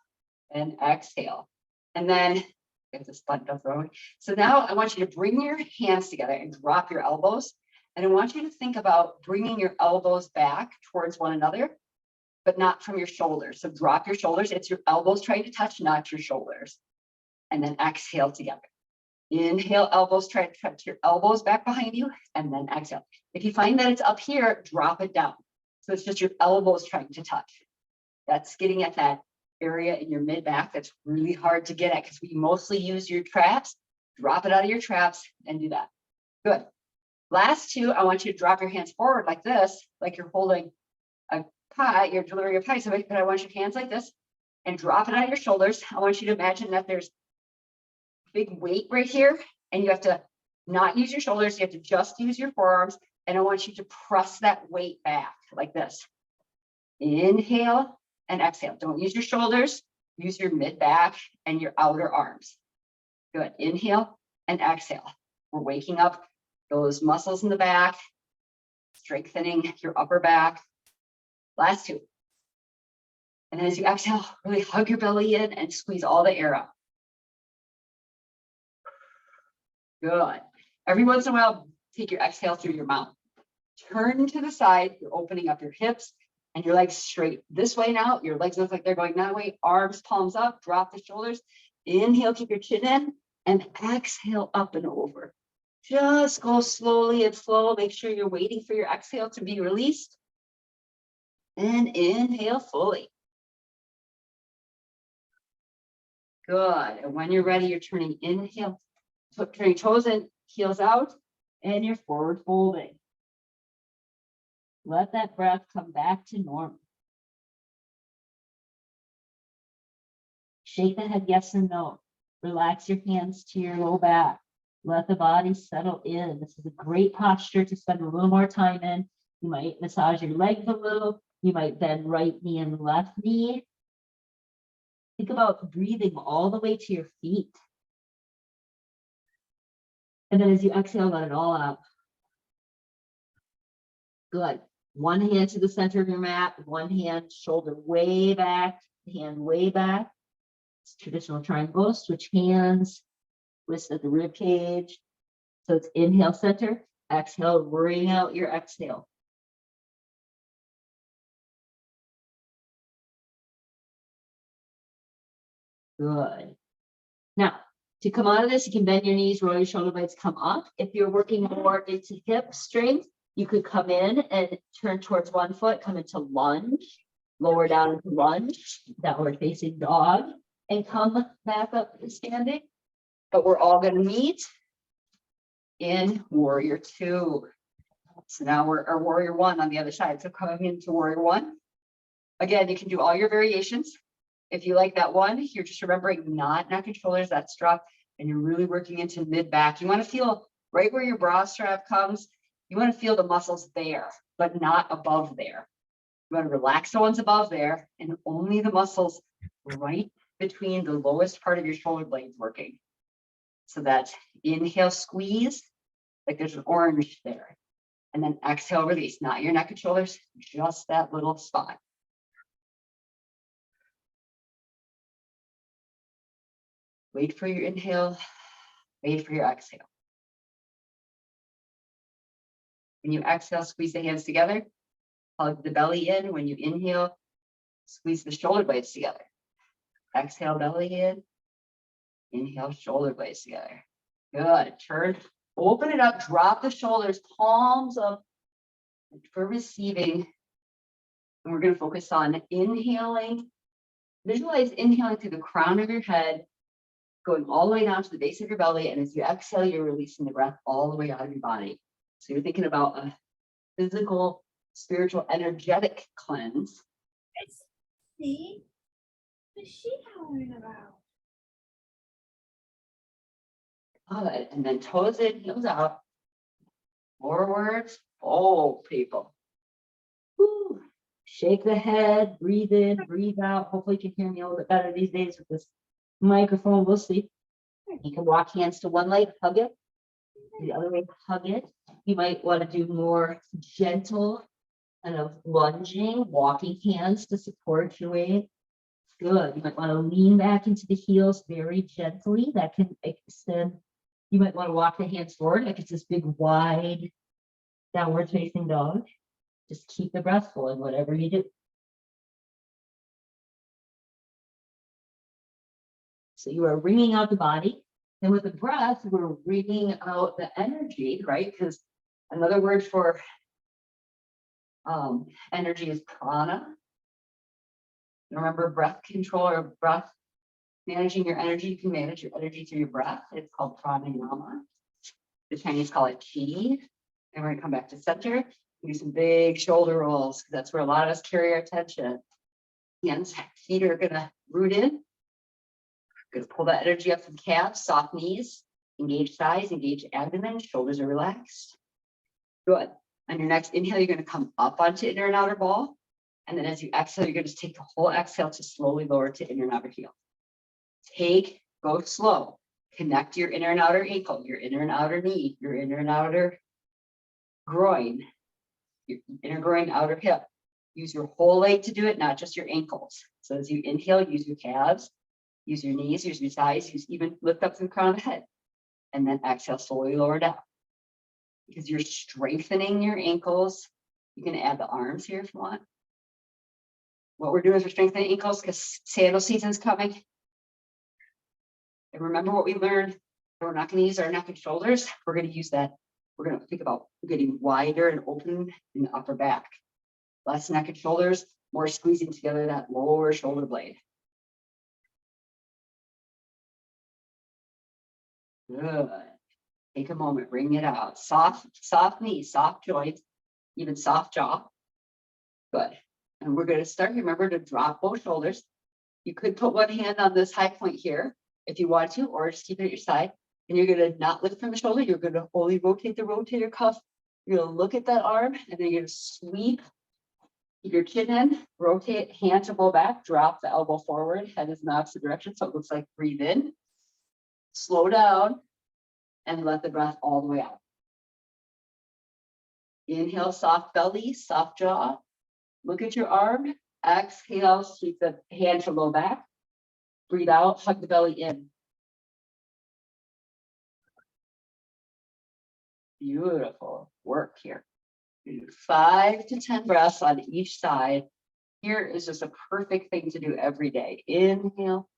and exhale. And then get this button up throwing. So now I want you to bring your hands together and drop your elbows. And I want you to think about bringing your elbows back towards one another, but not from your shoulders. So drop your shoulders. It's your elbows trying to touch, not your shoulders. And then exhale together. Inhale, elbows, try to touch your elbows back behind you, and then exhale. If you find that it's up here, drop it down. So it's just your elbows trying to touch. That's getting at that area in your mid back that's really hard to get at because we mostly use your traps. Drop it out of your traps and do that. Good. Last two, I want you to drop your hands forward like this, like you're holding a pie, you're delivering a pie. So but I want your hands like this and drop it out of your shoulders. I want you to imagine that there's big weight right here, and you have to not use your shoulders. You have to just use your forearms. And I want you to press that weight back like this. Inhale and exhale. Don't use your shoulders. Use your mid back and your outer arms. Good. Inhale and exhale. We're waking up those muscles in the back, strengthening your upper back. Last two. And then as you exhale, really hug your belly in and squeeze all the air out. Good. Every once in a while, take your exhale through your mouth. Turn to the side. You're opening up your hips and your legs straight this way now. Your legs look like they're going that way. Arms, palms up. Drop the shoulders. Inhale, keep your chin in. And exhale up and over. Just go slowly and slow. Make sure you're waiting for your exhale to be released. And inhale fully. Good. And when you're ready, you're turning inhale. Turning toes in, heels out, and you're forward folding. Let that breath come back to normal. Shake the head yes and no. Relax your hands to your low back. Let the body settle in. This is a great posture to spend a little more time in. You might massage your legs a little. You might bend right knee and left knee. Think about breathing all the way to your feet. And then as you exhale, let it all out. Good. One hand to the center of your mat, one hand, shoulder way back, hand way back. It's traditional triangle. Switch hands, wrist at the rib cage. So it's inhale center, exhale, ring out your exhale. Good. Now, to come out of this, you can bend your knees, roll your shoulder blades, come up. If you're working more into hip strength, you could come in and turn towards 1 foot, come into lunge, lower down into lunge, downward facing dog, and come back up to standing. But we're all going to meet in warrior two. So now we're our warrior one on the other side. So coming into warrior one. Again, you can do all your variations. If you like that one, you're just remembering not neck and shoulders, that's drop, and you're really working into mid back. You want to feel right where your bra strap comes. You want to feel the muscles there, but not above there. You want to relax the ones above there and only the muscles right between the lowest part of your shoulder blades working. So that inhale, squeeze, like there's an orange there. And then exhale, release, not your neck and shoulders, just that little spot. Wait for your inhale, wait for your exhale. When you exhale, squeeze the hands together, hug the belly in. When you inhale, squeeze the shoulder blades together. Exhale, belly in. Inhale, shoulder blades together. Good. Turn, open it up, drop the shoulders, palms up for receiving. And we're going to focus on inhaling. Visualize inhaling through the crown of your head, going all the way down to the base of your belly. And as you exhale, you're releasing the breath all the way out of your body. So you're thinking about a physical, spiritual, energetic cleanse. See? What's she talking about? Good. And then toes in, heels out. Forwards, fold, people. Woo. Shake the head, breathe in, breathe out. Hopefully you can hear me a little bit better these days with this microphone. We'll see. You can walk hands to one leg, hug it. The other way, hug it. You might want to do more gentle kind of lunging, walking hands to support your weight. Good. You might want to lean back into the heels very gently. That can extend. You might want to walk the hands forward if it's this big, wide, downward facing dog. Just keep the breath flowing, whatever you do. So you are wringing out the body. And with the breath, we're wringing out the energy, right? Because another word for energy is prana. Remember, breath control or breath, managing your energy. You can manage your energy through your breath. It's called pranayama. The Chinese call it qi. And we're going to come back to center. Do some big shoulder rolls, because that's where a lot of us carry our attention. Hands, feet are going to root in. Going to pull that energy up from calves, soft knees, engage thighs, engage abdomen, shoulders are relaxed. Good. On your next inhale, you're going to come up onto inner and outer ball. And then as you exhale, you're going to just take the whole exhale to slowly lower to inner and outer heel. Go slow. Connect your inner and outer ankle, your inner and outer knee, your inner and outer groin, your inner groin, outer hip. Use your whole leg to do it, not just your ankles. So as you inhale, use your calves, use your knees, use your thighs, even lift up to the crown of the head. And then exhale, slowly lower down. Because you're strengthening your ankles. You can add the arms here if you want. What we're doing is we're strengthening ankles because sandal season's coming. And remember what we learned, we're not going to use our neck and shoulders. We're going to use that. We're going to think about getting wider and open in the upper back. Less neck and shoulders, more squeezing together that lower shoulder blade. Good. Take a moment, bring it out. Soft knees, soft joints, even soft jaw. Good. And we're going to start, remember to drop both shoulders. You could put one hand on this high point here if you want to, or just keep it at your side. And you're going to not lift from the shoulder. You're going to only rotate the rotator cuff. You're going to look at that arm, and then you're going to sweep your chin in, rotate, hand to blow back, drop the elbow forward, head is in the opposite direction. So it looks like breathe in, slow down, and let the breath all the way out. Inhale, soft belly, soft jaw. Look at your arm. Exhale, sweep the hand to low back. Breathe out, hug the belly in. Beautiful work here. Do 5 to 10 breaths on each side. Here is just a perfect thing to do every day. Inhale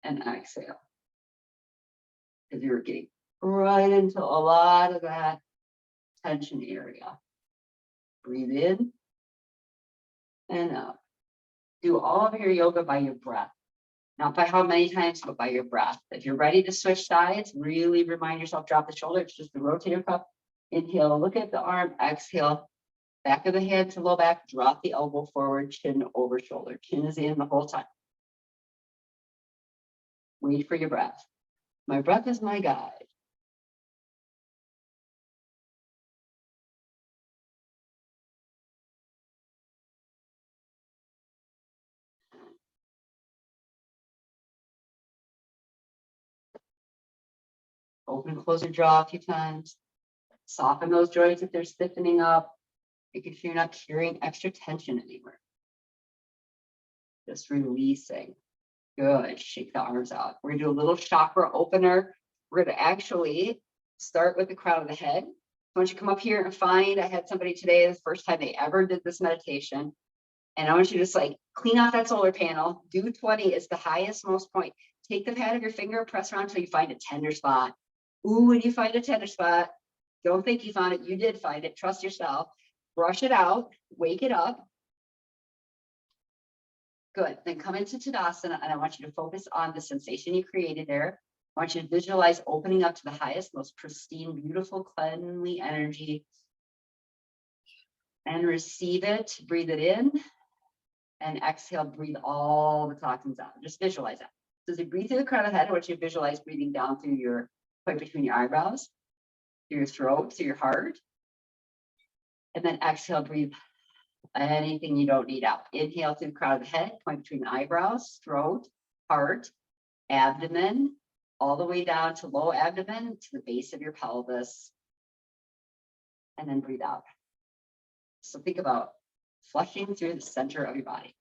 and exhale. Because you're getting right into a lot of that tension area. Breathe in and out. Do all of your yoga by your breath. Not by how many times, but by your breath. If you're ready to switch sides, really remind yourself, drop the shoulder. It's just the rotator cuff. Inhale, look at the arm. Exhale, back of the head to low back. Drop the elbow forward, chin over shoulder. Chin is in the whole time. Wait for your breath. My breath is my guide. Open and close your jaw a few times. Soften those joints if they're stiffening up. Making sure you're not carrying extra tension anywhere. Just releasing. Good. Shake the arms out. We're going to do a little chakra opener. We're going to actually start with the crown of the head. I want you to come up here and find, I had somebody today, the first time they ever did this meditation. And I want you to just like clean off that solar panel. Do 20 is the highest, most point. Take the pad of your finger, press around until you find a tender spot. Ooh, when you find a tender spot, don't think you found it. You did find it. Trust yourself. Brush it out. Wake it up. Good. Then come into Tadasana, and I want you to focus on the sensation you created there. I want you to visualize opening up to the highest, most pristine, beautiful, cleanly energy. And receive it. Breathe it in. And exhale, breathe all the toxins out. Just visualize that. So as you breathe through the crown of the head, I want you to visualize breathing down through your, point between your eyebrows, through your throat, through your heart. And then exhale, breathe anything you don't need out. Inhale through the crown of the head, point between the eyebrows, throat, heart, abdomen, all the way down to low abdomen, to the base of your pelvis. And then breathe out. So think about flushing through the center of your body.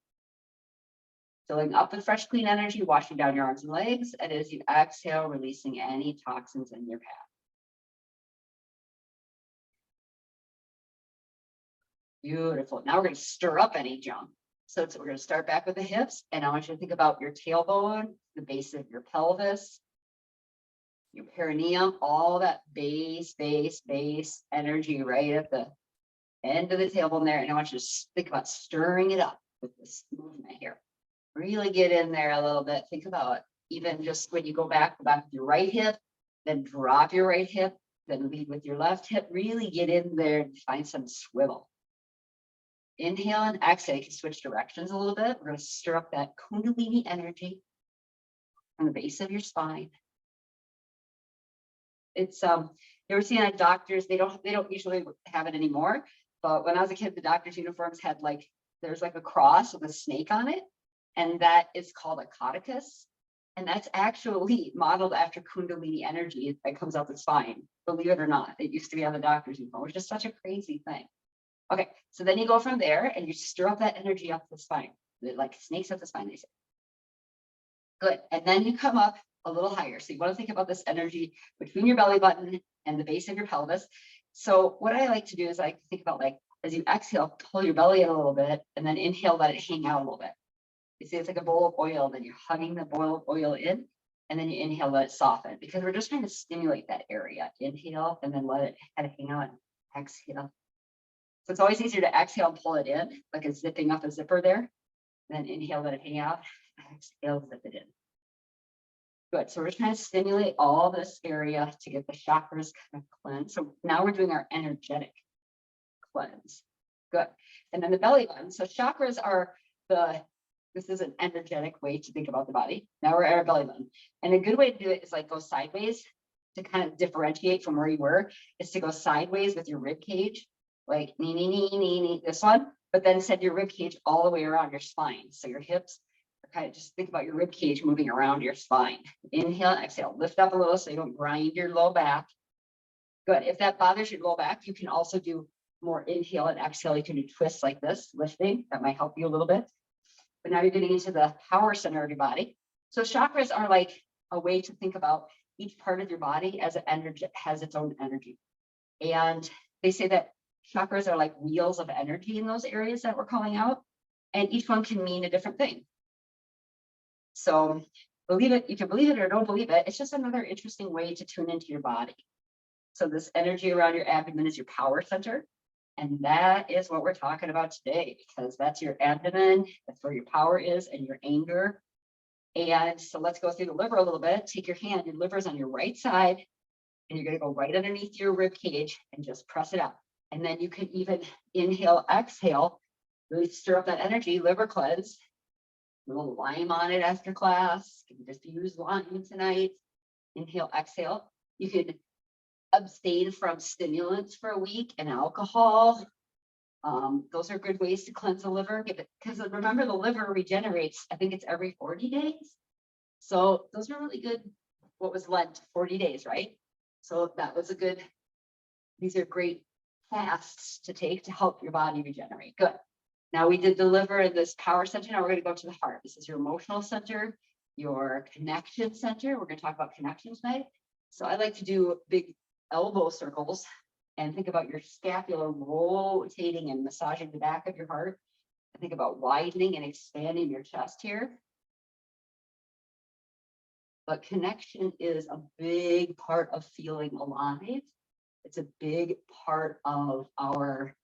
Filling up with fresh, clean energy, washing down your arms and legs. And as you exhale, releasing any toxins in your path. Beautiful. Now we're going to stir up any junk. So we're going to start back with the hips. And I want you to think about your tailbone, the base of your pelvis, your perineum, all that base energy right at the end of the tailbone there. And I want you to think about stirring it up with this movement here. Really get in there a little bit. Think about even just when you go back with your right hip, then drop your right hip, then lead with your left hip. Really get in there and find some swivel. Inhale and exhale. You can switch directions a little bit. We're going to stir up that Kundalini energy from the base of your spine. It's you ever seen at doctors, they don't usually have it anymore. But when I was a kid, the doctor's uniforms had like, there's like a cross with a snake on it. And that is called a caducus. And that's actually modeled after Kundalini energy that comes out the spine. Believe it or not, it used to be on the doctor's uniform, which is such a crazy thing. Okay, so then you go from there and you stir up that energy up the spine, like snakes up the spine, they say. Good, and then you come up a little higher. So you want to think about this energy between your belly button and the base of your pelvis. So what I like to do is I think about like, as you exhale, pull your belly in a little bit, and then inhale, let it hang out a little bit. You see, it's like a bowl of oil, then you're hugging the bowl of oil in, and then you inhale, let it soften, because we're just trying to stimulate that area. Inhale, and then let it kind of hang out, and exhale. So it's always easier to exhale and pull it in, like it's zipping up a zipper there. And then inhale, let it hang out, exhale, zip it in. Good, so we're just trying to stimulate all this area to get the chakras kind of cleansed. So now we're doing our energetic cleanse. Good, and then the belly button. So chakras are this is an energetic way to think about the body. Now we're at our belly button. And a good way to do it is like go sideways to kind of differentiate from where you were, is to go sideways with your rib cage, like knee, this one, but then send your rib cage all the way around your spine. So your hips are kind of, just think about your rib cage moving around your spine. Inhale, exhale, lift up a little so you don't grind your low back. Good, if that bothers your low back, you can also do more inhale and exhale. You can do twists like this, lifting, that might help you a little bit. But now you're getting into the power center of your body. So chakras are like a way to think about each part of your body as an energy, has its own energy. And they say that chakras are like wheels of energy in those areas that we're calling out. And each one can mean a different thing. So believe it, you can believe it or don't believe it. It's just another interesting way to tune into your body. So this energy around your abdomen is your power center. And that is what we're talking about today, because that's your abdomen, that's where your power is, and your anger. And so let's go through the liver a little bit. Take your hand, your liver's on your right side, and you're going to go right underneath your rib cage and just press it up. And then you can even inhale, exhale, really stir up that energy, liver cleanse. A little lime on it after class. You can just use lime tonight. Inhale, exhale. You could abstain from stimulants for a week and alcohol. Those are good ways to cleanse the liver, because remember, the liver regenerates, I think it's every 40 days. So those are really good. What was Lent? 40 days, right? So that was a good, these are great fasts to take to help your body regenerate. Good. Now we did the liver and this power center. Now we're going to go to the heart. This is your emotional center, your connection center. We're going to talk about connections tonight. So I like to do big elbow circles and think about your scapula rotating and massaging the back of your heart. Think about widening and expanding your chest here. But connection is a big part of feeling alive. It's a big part of our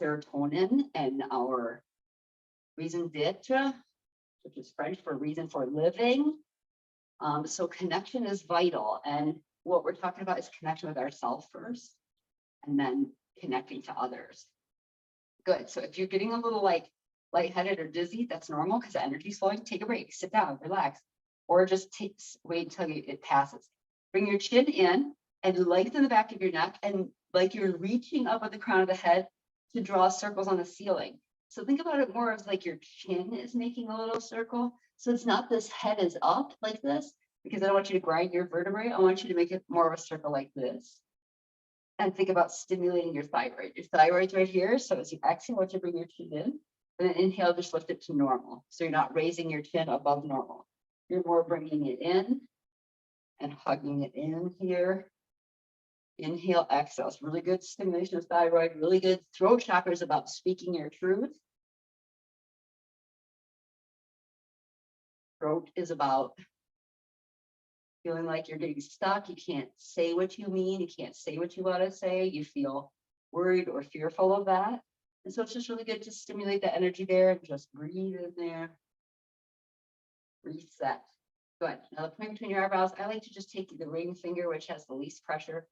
serotonin and our raison d'etre, which is French for reason for living. So connection is vital. And what we're talking about is connection with ourselves first, and then connecting to others. Good. So if you're getting a little like lightheaded or dizzy, that's normal because the energy's flowing. Take a break, sit down, relax, or just wait until it passes. Bring your chin in and lengthen the back of your neck, and like you're reaching up at the crown of the head to draw circles on the ceiling. So think about it more as like your chin is making a little circle. So it's not this head is up like this, because I don't want you to grind your vertebrae. I want you to make it more of a circle like this. And think about stimulating your thyroid. Your thyroid's right here. So as you exhale, I want you to bring your chin in, and then inhale, just lift it to normal. So you're not raising your chin above normal. You're more bringing it in and hugging it in here. Inhale, exhale. It's really good stimulation of thyroid, really good. Throat chakra is about speaking your truth. Throat is about feeling like you're getting stuck. You can't say what you mean. You can't say what you want to say. You feel worried or fearful of that. And so it's just really good to stimulate the energy there and just breathe in there. Reset. Good. Now the point between your eyebrows, I like to just take the ring finger, which has the least pressure,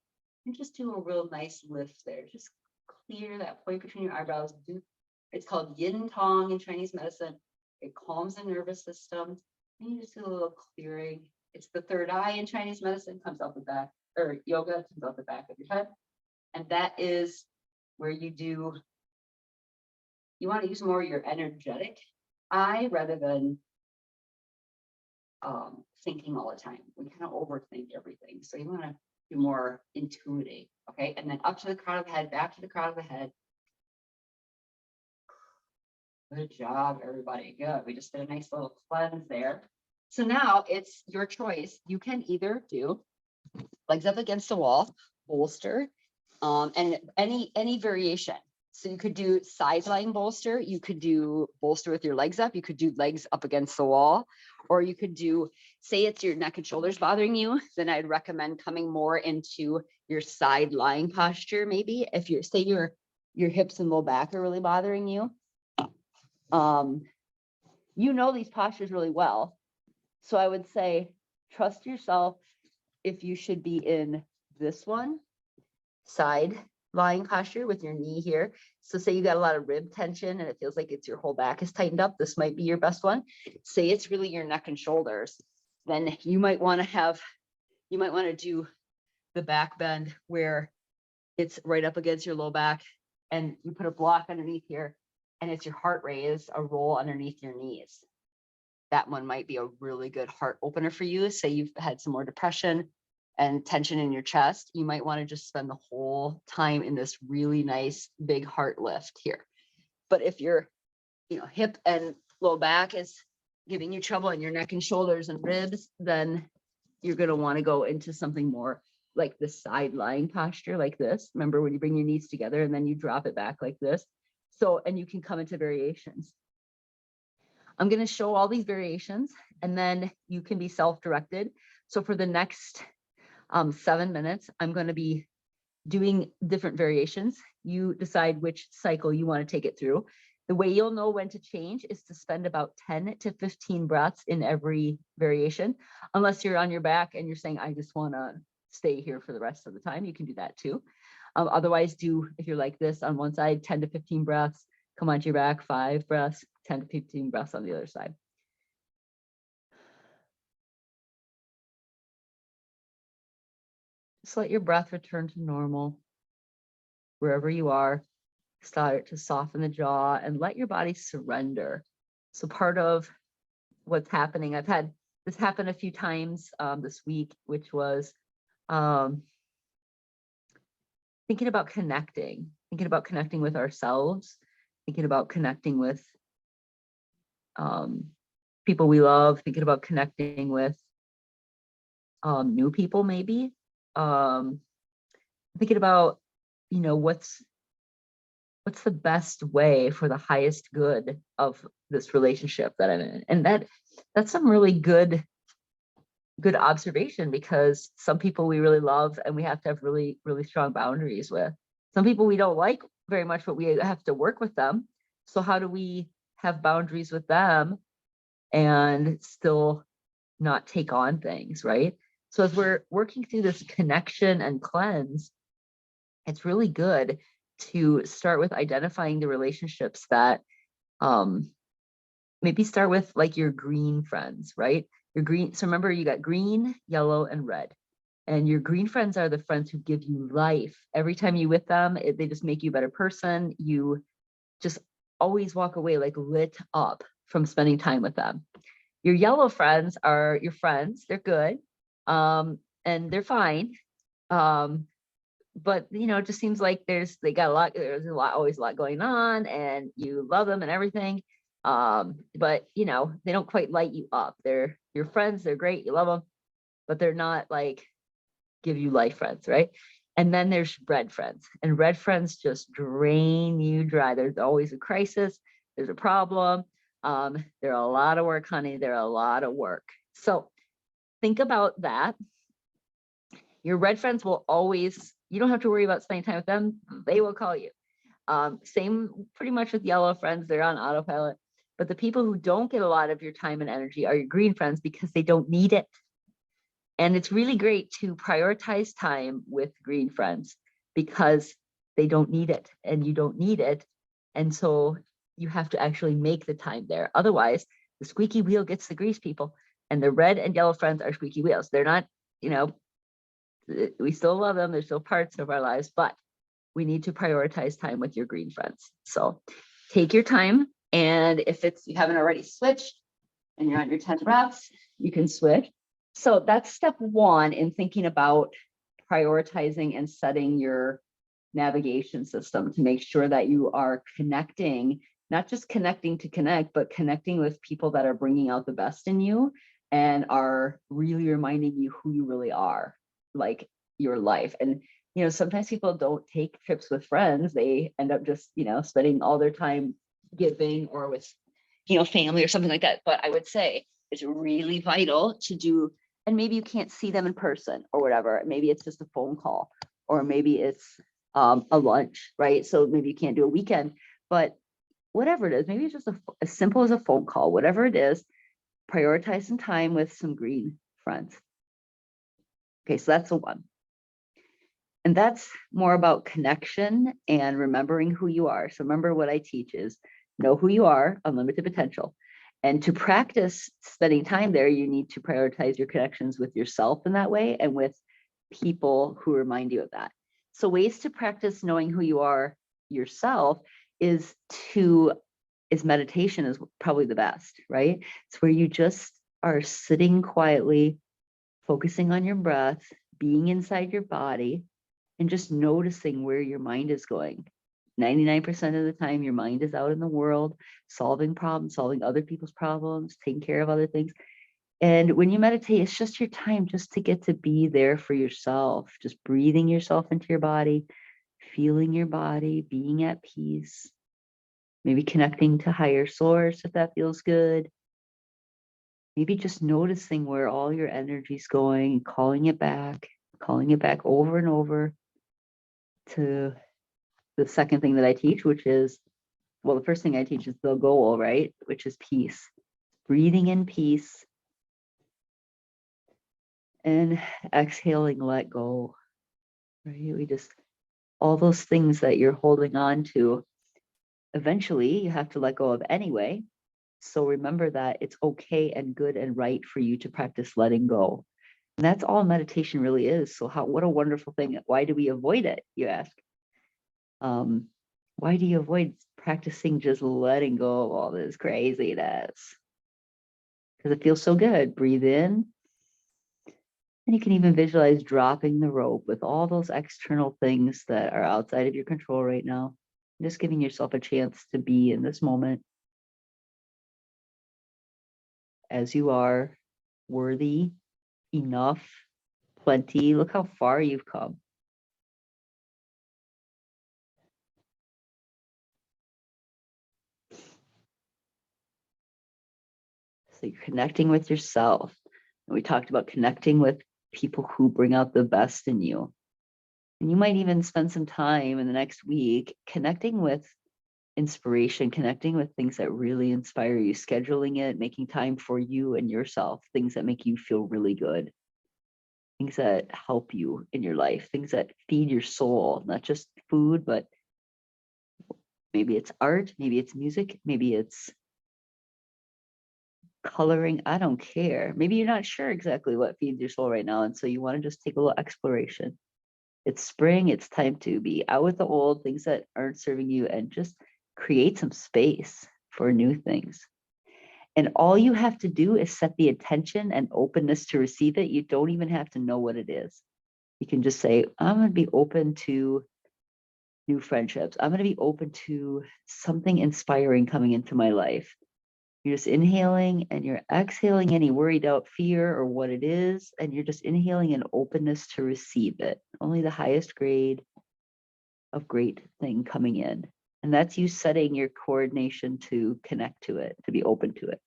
and just do a real nice lift there. Just clear that point between your eyebrows. It's called yin tong in Chinese medicine. It calms the nervous system. And you just do a little clearing. It's the third eye in Chinese medicine, comes out the back, or yoga comes out the back of your head. And that is where you want to use more of your energetic eye rather than thinking all the time. We kind of overthink everything. So you want to do more intuiting, okay? And then up to the crown of the head, back to the crown of the head. Good job, everybody. Good. We just did a nice little cleanse there. So now it's your choice. You can either do legs up against the wall, bolster, and any variation. So you could do side lying bolster. You could do bolster with your legs up. You could do legs up against the wall, or you could do, say it's your neck and shoulders bothering you, then I'd recommend coming more into your side lying posture. Maybe if you're, say your hips and low back are really bothering you. You know these postures really well. So I would say, trust yourself if you should be in this one, side lying posture with your knee here. So say you got a lot of rib tension and it feels like it's your whole back is tightened up. This might be your best one. Say it's really your neck and shoulders. Then you might want to do the back bend where it's right up against your low back and you put a block underneath here and it's your heart raise, a roll underneath your knees. That one might be a really good heart opener for you. Say you've had some more depression and tension in your chest, you might want to just spend the whole time in this really nice big heart lift here. But if your hip and low back is giving you trouble and your neck and shoulders and ribs, then you're going to want to go into something more like the side lying posture like this. Remember when you bring your knees together and then you drop it back like this. So, and you can come into variations. I'm going to show all these variations and then you can be self-directed. So for the next 7 minutes, I'm going to be doing different variations. You decide which cycle you want to take it through. The way you'll know when to change is to spend about 10 to 15 breaths in every variation. Unless you're on your back and you're saying, I just want to stay here for the rest of the time, you can do that too. Otherwise, if you're like this on one side, 10 to 15 breaths, come onto your back, 5 breaths, 10 to 15 breaths on the other side. Just let your breath return to normal. Wherever you are, start to soften the jaw and let your body surrender. So part of what's happening, I've had this happen a few times this week, which was thinking about connecting with ourselves, thinking about connecting with people we love, thinking about connecting with new people maybe. Thinking about, what's what's the best way for the highest good of this relationship that I'm in? And that's some really good observation, because some people we really love and we have to have really, really strong boundaries with. Some people we don't like very much, but we have to work with them. So how do we have boundaries with them and still not take on things, right? So as we're working through this connection and cleanse, it's really good to start with identifying the relationships that maybe start with like your green friends, right? Your green. So remember, you got green, yellow, and red. And your green friends are the friends who give you life. Every time you with them, they just make you a better person. You just always walk away like lit up from spending time with them. Your yellow friends are your friends. They're good. And they're fine. But it just seems like there's always a lot going on, and you love them and everything. But they don't quite light you up. They're your friends, they're great, you love them, but they're not like give you life friends, right? And then there's red friends, and red friends just drain you dry. There's always a crisis, there's a problem. They're a lot of work, honey. They're a lot of work. So think about that. Your red friends will always, you don't have to worry about spending time with them. They will call you. Same pretty much with yellow friends. They're on autopilot. But the people who don't get a lot of your time and energy are your green friends, because they don't need it. And it's really great to prioritize time with green friends, because they don't need it and you don't need it. And so you have to actually make the time there. Otherwise, the squeaky wheel gets the grease, people. And the red and yellow friends are squeaky wheels. They're not, we still love them. They're still parts of our lives, but we need to prioritize time with your green friends. So take your time. And if you haven't already switched and you're on your 10 reps, you can switch. So that's step one in thinking about prioritizing and setting your navigation system to make sure that you are connecting, not just connecting to connect, but connecting with people that are bringing out the best in you and are really reminding you who you really are, like your life. And sometimes people don't take trips with friends. They end up just spending all their time giving or with family or something like that. But I would say it's really vital to do, and maybe you can't see them in person or whatever. Maybe it's just a phone call, or maybe it's a lunch, right? So maybe you can't do a weekend, but whatever it is, maybe it's just as simple as a phone call. Whatever it is, prioritize some time with some green friends. Okay, so that's the one. And that's more about connection and remembering who you are. So remember, what I teach is know who you are, unlimited potential. And to practice spending time there, you need to prioritize your connections with yourself in that way, and with people who remind you of that. So ways to practice knowing who you are yourself is meditation is probably the best, right? It's where you just are sitting quietly, focusing on your breath, being inside your body, and just noticing where your mind is going. 99% of the time, your mind is out in the world, solving problems, solving other people's problems, taking care of other things. And when you meditate, it's just your time just to get to be there for yourself, just breathing yourself into your body, feeling your body, being at peace, maybe connecting to higher source if that feels good. Maybe just noticing where all your energy's going and calling it back over and over to the second thing that I teach, which is, well, the first thing I teach is the goal, right? Which is peace. Breathing in peace and exhaling, let go, right? All those things that you're holding on to, eventually you have to let go of anyway. So remember that it's okay and good and right for you to practice letting go. And that's all meditation really is. So what a wonderful thing. Why do we avoid it, you ask? Why do you avoid practicing just letting go of all this craziness? Because it feels so good. Breathe in. And you can even visualize dropping the rope with all those external things that are outside of your control right now. Just giving yourself a chance to be in this moment as you are, worthy, enough, plenty. Look how far you've come. So you're connecting with yourself. And we talked about connecting with people who bring out the best in you. And you might even spend some time in the next week connecting with inspiration, connecting with things that really inspire you, scheduling it, making time for you and yourself, things that make you feel really good, things that help you in your life, things that feed your soul, not just food, but maybe it's art, maybe it's music, maybe it's coloring. I don't care. Maybe you're not sure exactly what feeds your soul right now. And so you want to just take a little exploration. It's spring. It's time to be out with the old things that aren't serving you and just create some space for new things. And all you have to do is set the intention and openness to receive it. You don't even have to know what it is. You can just say, I'm going to be open to new friendships. I'm going to be open to something inspiring coming into my life. You're just inhaling and you're exhaling any worried out fear or what it is. And you're just inhaling an openness to receive it. Only the highest grade of great thing coming in. And that's you setting your coordination to connect to it, to be open to it.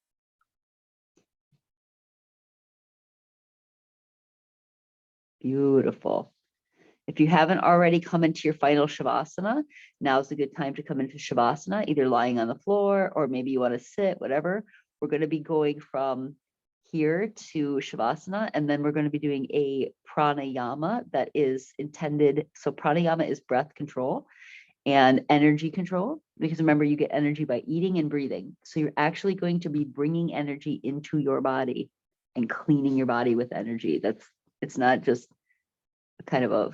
Beautiful. If you haven't already come into your final Shavasana, now's a good time to come into Shavasana, either lying on the floor or maybe you want to sit, whatever. We're going to be going from here to Shavasana, and then we're going to be doing a pranayama that is intended. So pranayama is breath control and energy control, because remember, you get energy by eating and breathing. So you're actually going to be bringing energy into your body and cleaning your body with energy. It's not just kind of a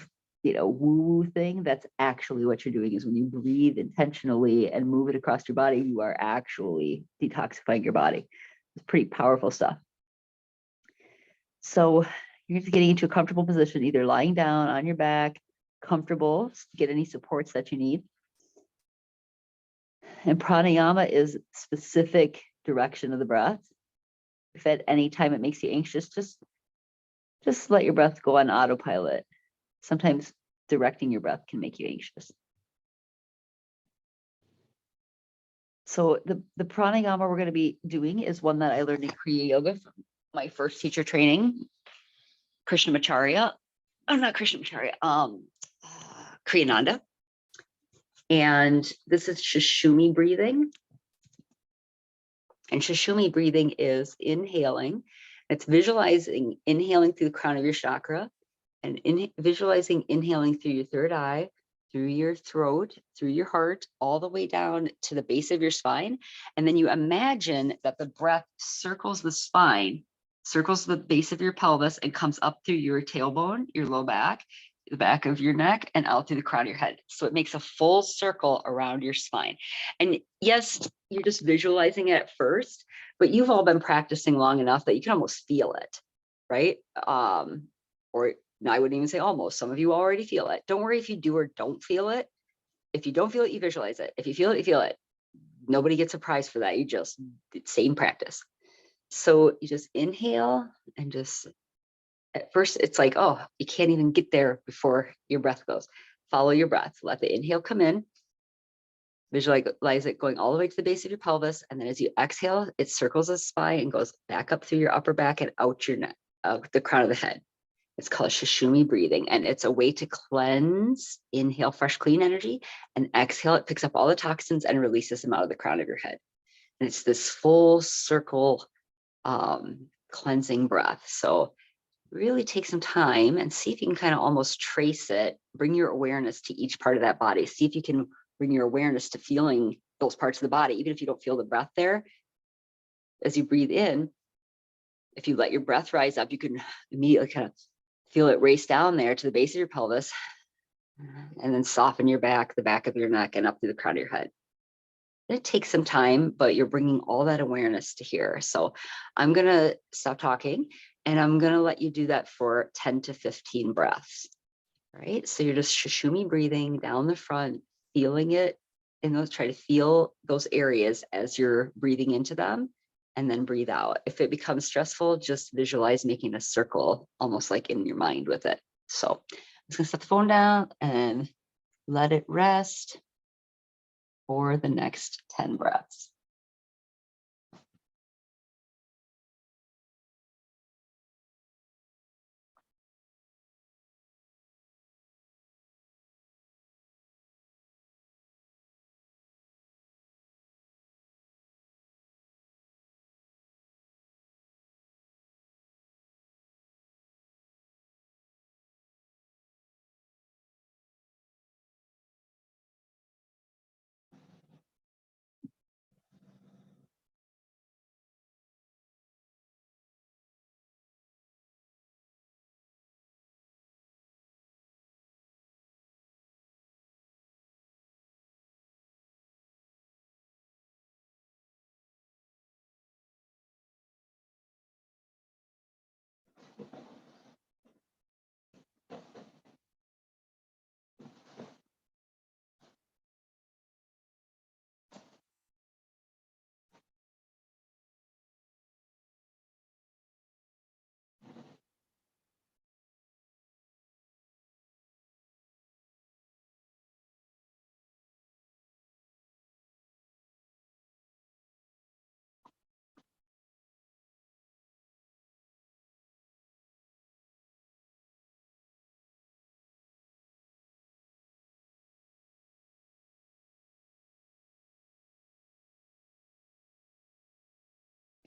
woo-woo thing. That's actually what you're doing, is when you breathe intentionally and move it across your body, you are actually detoxifying your body. It's pretty powerful stuff. So you're just getting into a comfortable position, either lying down on your back, comfortable, get any supports that you need. And pranayama is specific direction of the breath. If at any time it makes you anxious, just let your breath go on autopilot. Sometimes directing your breath can make you anxious. So the pranayama we're going to be doing is one that I learned in Kriya Yoga from my first teacher training, Krishnamacharya. Oh, not Krishnamacharya, Kriyananda. And this is Shishumi breathing. And Shishumi breathing is inhaling. It's visualizing, inhaling through the crown of your chakra, and visualizing inhaling through your third eye, through your throat, through your heart, all the way down to the base of your spine. And then you imagine that the breath circles the spine, circles the base of your pelvis, and comes up through your tailbone, your low back, the back of your neck, and out through the crown of your head. So it makes a full circle around your spine. And yes, you're just visualizing it at first, but you've all been practicing long enough that you can almost feel it, right? Or no, I wouldn't even say almost. Some of you already feel it. Don't worry if you do or don't feel it. If you don't feel it, you visualize it. If you feel it, you feel it. Nobody gets a prize for that. You just, same practice. So you just inhale and just, at first it's like, oh, you can't even get there before your breath goes. Follow your breath. Let the inhale come in. Visualize it going all the way to the base of your pelvis. And then as you exhale, it circles the spine and goes back up through your upper back and out your neck, the crown of the head. It's called Shishumi breathing, and it's a way to cleanse. Inhale fresh, clean energy, and exhale, it picks up all the toxins and releases them out of the crown of your head. And it's this full circle cleansing breath. So really take some time and see if you can kind of almost trace it, bring your awareness to each part of that body. See if you can bring your awareness to feeling those parts of the body, even if you don't feel the breath there. As you breathe in, if you let your breath rise up, you can immediately kind of feel it race down there to the base of your pelvis, and then soften your back, the back of your neck, and up through the crown of your head. It takes some time, but you're bringing all that awareness to here. So I'm going to stop talking, and I'm going to let you do that for 10 to 15 breaths. Right? So you're just Shishumi breathing down the front, feeling it, and try to feel those areas as you're breathing into them. And then breathe out. If it becomes stressful, just visualize making a circle, almost like in your mind with it. So I'm just gonna set the phone down and let it rest for the next 10 breaths.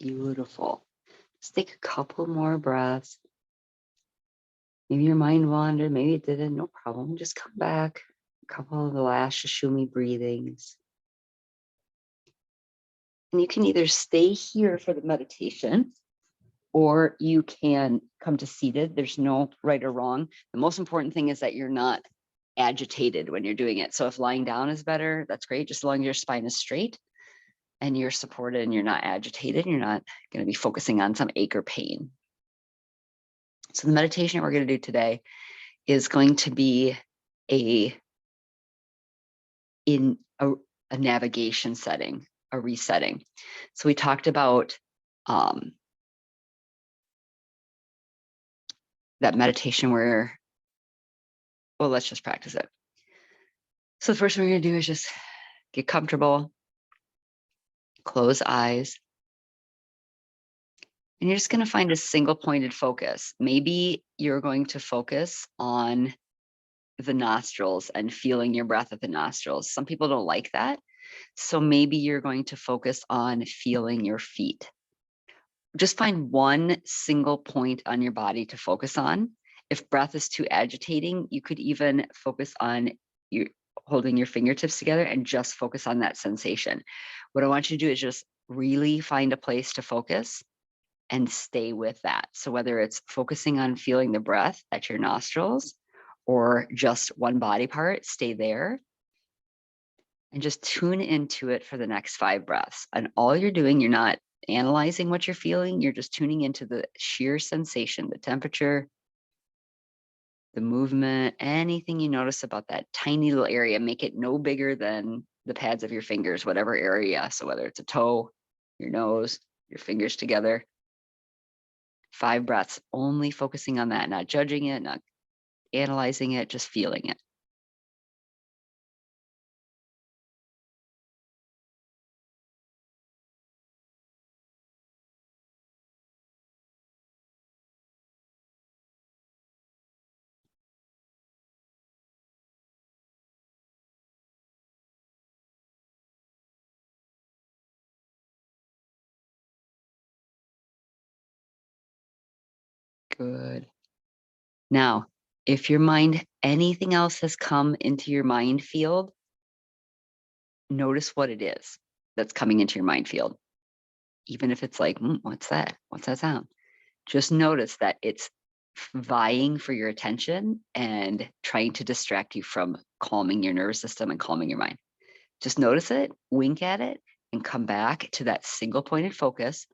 Beautiful. Just take a couple more breaths. Maybe your mind wandered, maybe it didn't, no problem. Just come back. A couple of the last Shishumi breathings. And you can either stay here for the meditation, or you can come to seated. There's no right or wrong. The most important thing is that you're not agitated when you're doing it. So if lying down is better, that's great. Just as long as your spine is straight and you're supported and you're not agitated, you're not going to be focusing on some ache or pain. So the meditation we're going to do today is going to be in a navigation setting, a resetting. So we talked about that meditation where, well, let's just practice it. So the first thing we're going to do is just get comfortable, close eyes, and you're just going to find a single pointed focus. Maybe you're going to focus on the nostrils and feeling your breath at the nostrils. Some people don't like that. So maybe you're going to focus on feeling your feet. Just find one single point on your body to focus on. If breath is too agitating, you could even focus on your holding your fingertips together and just focus on that sensation. What I want you to do is just really find a place to focus and stay with that. So whether it's focusing on feeling the breath at your nostrils or just one body part, stay there and just tune into it for the next 5 breaths. And all you're doing, you're not analyzing what you're feeling, you're just tuning into the sheer sensation, the temperature, the movement, anything you notice about that tiny little area. Make it no bigger than the pads of your fingers, whatever area. So whether it's a toe, your nose, your fingers together. 5 breaths, only focusing on that, not judging it, not analyzing it, just feeling it. Good. Now, if your mind, anything else has come into your mind field, notice what it is that's coming into your mind field. Even if it's like, what's that? What's that sound? Just notice that it's vying for your attention and trying to distract you from calming your nervous system and calming your mind. Just notice it, wink at it, and come back to that single pointed focus.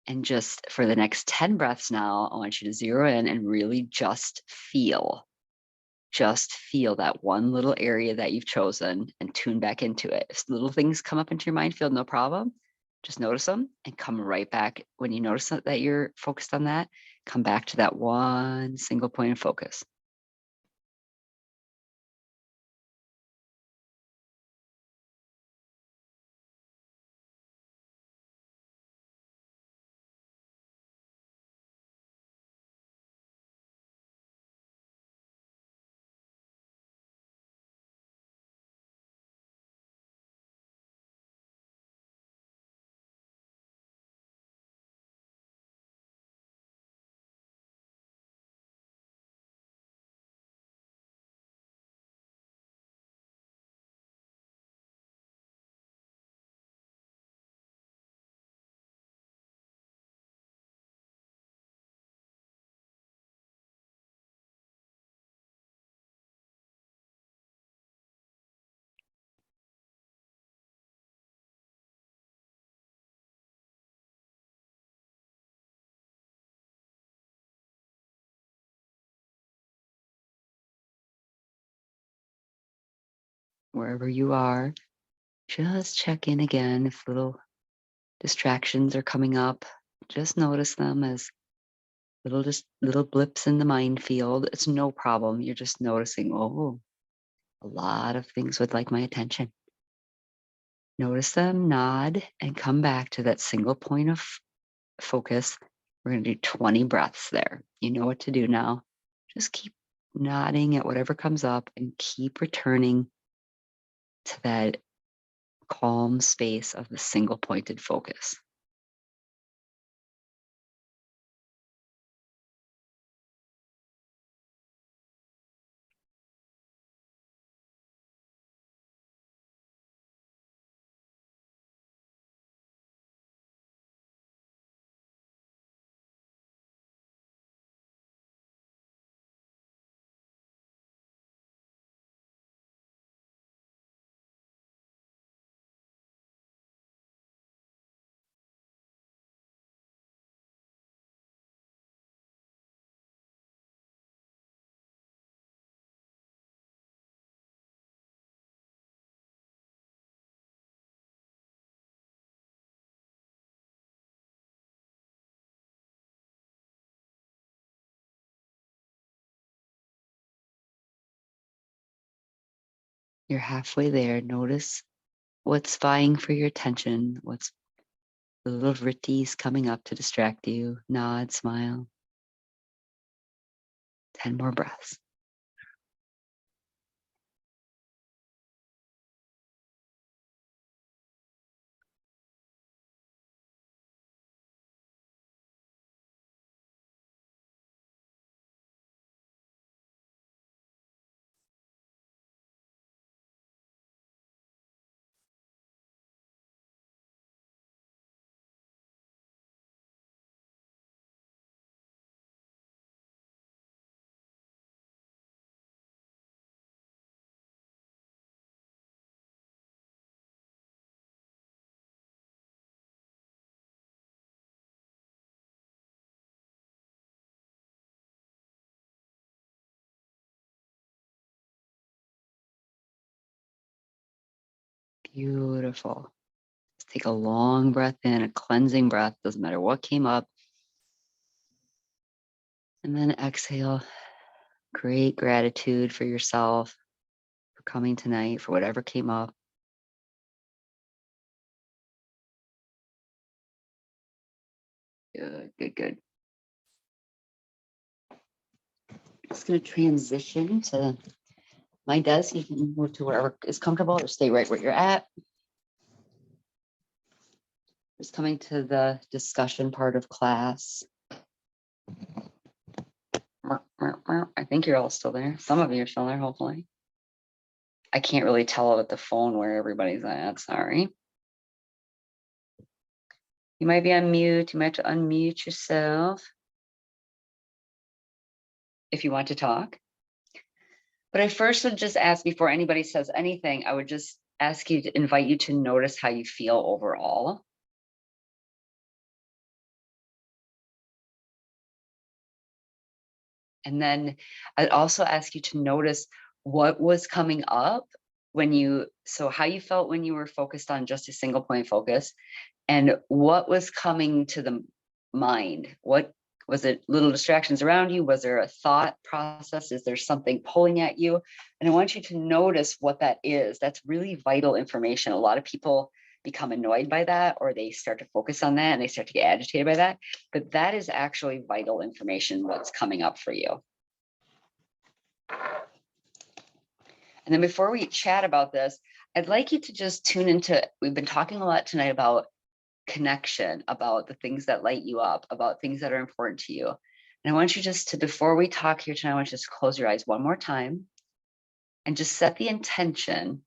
And just for the next 10 breaths now, I want you to zero in and really just feel that one little area that you've chosen and tune back into it. If little things come up into your mind field, no problem. Just notice them and come right back. When you notice that you're focused on that, come back to that one single point of focus. Wherever you are, just check in again. If little distractions are coming up, just notice them as little blips in the mind field. It's no problem. You're just noticing, oh, a lot of things would like my attention. Notice them, nod, and come back to that single point of focus. We're going to do 20 breaths there. You know what to do now. Just keep nodding at whatever comes up and keep returning to that calm space of the single pointed focus. You're halfway there. Notice what's vying for your attention, what's the little ritties coming up to distract you. Nod, smile. 10 more breaths. Beautiful. Let's take a long breath in, a cleansing breath, doesn't matter what came up. And then exhale. Great gratitude for yourself, for coming tonight, for whatever came up. Good, good, good. Just going to transition to my desk. You can move to wherever is comfortable or stay right where you're at. Just coming to the discussion part of class. I think you're all still there. Some of you are still there, hopefully. I can't really tell with the phone where everybody's at. Sorry. You might be on mute. You might have to unmute yourself if you want to talk. But I first would just ask, before anybody says anything, I would just ask you to invite you to notice how you feel overall. And then I'd also ask you to notice what was coming up when you, so how you felt when you were focused on just a single point focus, and what was coming to the mind. What was it? Little distractions around you? Was there a thought process? Is there something pulling at you? And I want you to notice what that is. That's really vital information. A lot of people become annoyed by that, or they start to focus on that and they start to get agitated by that. But that is actually vital information, what's coming up for you. And then before we chat about this, I'd like you to just tune into, we've been talking a lot tonight about connection, about the things that light you up, about things that are important to you. And I want you just to, before we talk here tonight, I want you to just close your eyes one more time and just set the intention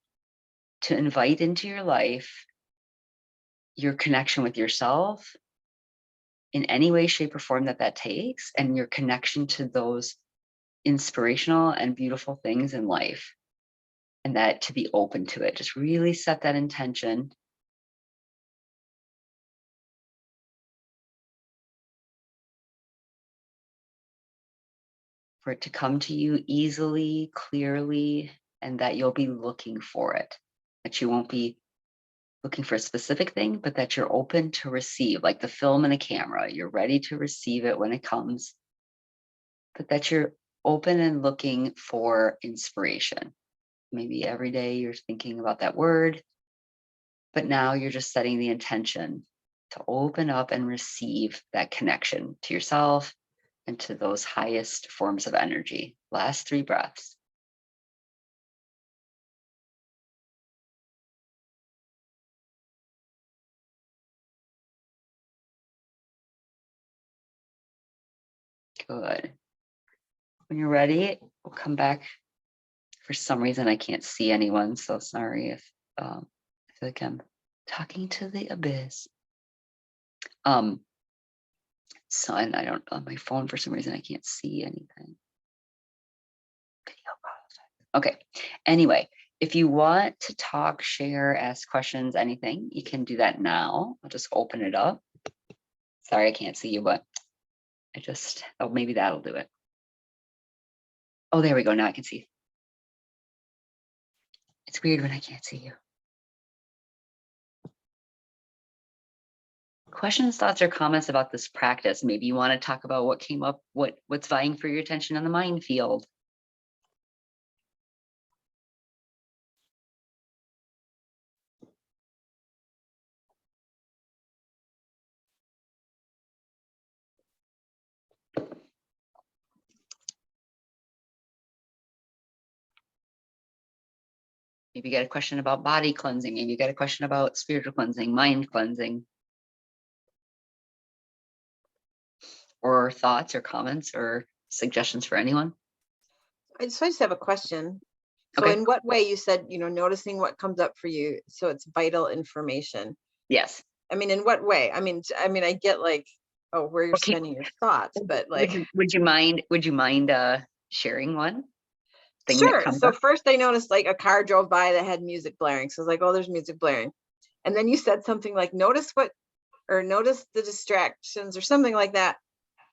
to invite into your life your connection with yourself in any way, shape, or form that takes, and your connection to those inspirational and beautiful things in life, and that to be open to it. Just really set that intention. For it to come to you easily, clearly, and that you'll be looking for it. That you won't be looking for a specific thing, but that you're open to receive, like the film and the camera. You're ready to receive it when it comes, but that you're open and looking for inspiration. Maybe every day you're thinking about that word, but now you're just setting the intention to open up and receive that connection to yourself and to those highest forms of energy. Last 3 breaths. Good. When you're ready, we'll come back. For some reason, I can't see anyone, so sorry if I feel like I'm talking to the abyss. So, and I don't, on my phone, for some reason, I can't see anything. Okay, anyway, if you want to talk, share, ask questions, anything, you can do that now. I'll just open it up. Sorry, I can't see you, but I just, oh, maybe that'll do it. Oh, there we go, now I can see. It's weird when I can't see you. Questions, thoughts, or comments about this practice? Maybe you want to talk about what came up, what's vying for your attention on the mind field. Maybe you got a question about body cleansing. Maybe you got a question about spiritual cleansing, mind cleansing. Or thoughts or comments or suggestions for anyone? I just have a question. So Okay. in what way, you said, noticing what comes up for you, so it's vital information. Yes. I mean, in what way? I mean, I get like, oh, where you're Okay. spending your thoughts, but like. Would you mind sharing one thing that Sure. comes So up? first I noticed like a car drove by that had music blaring. So I was like, oh, there's music blaring. And then you said something like, notice the distractions or something like that.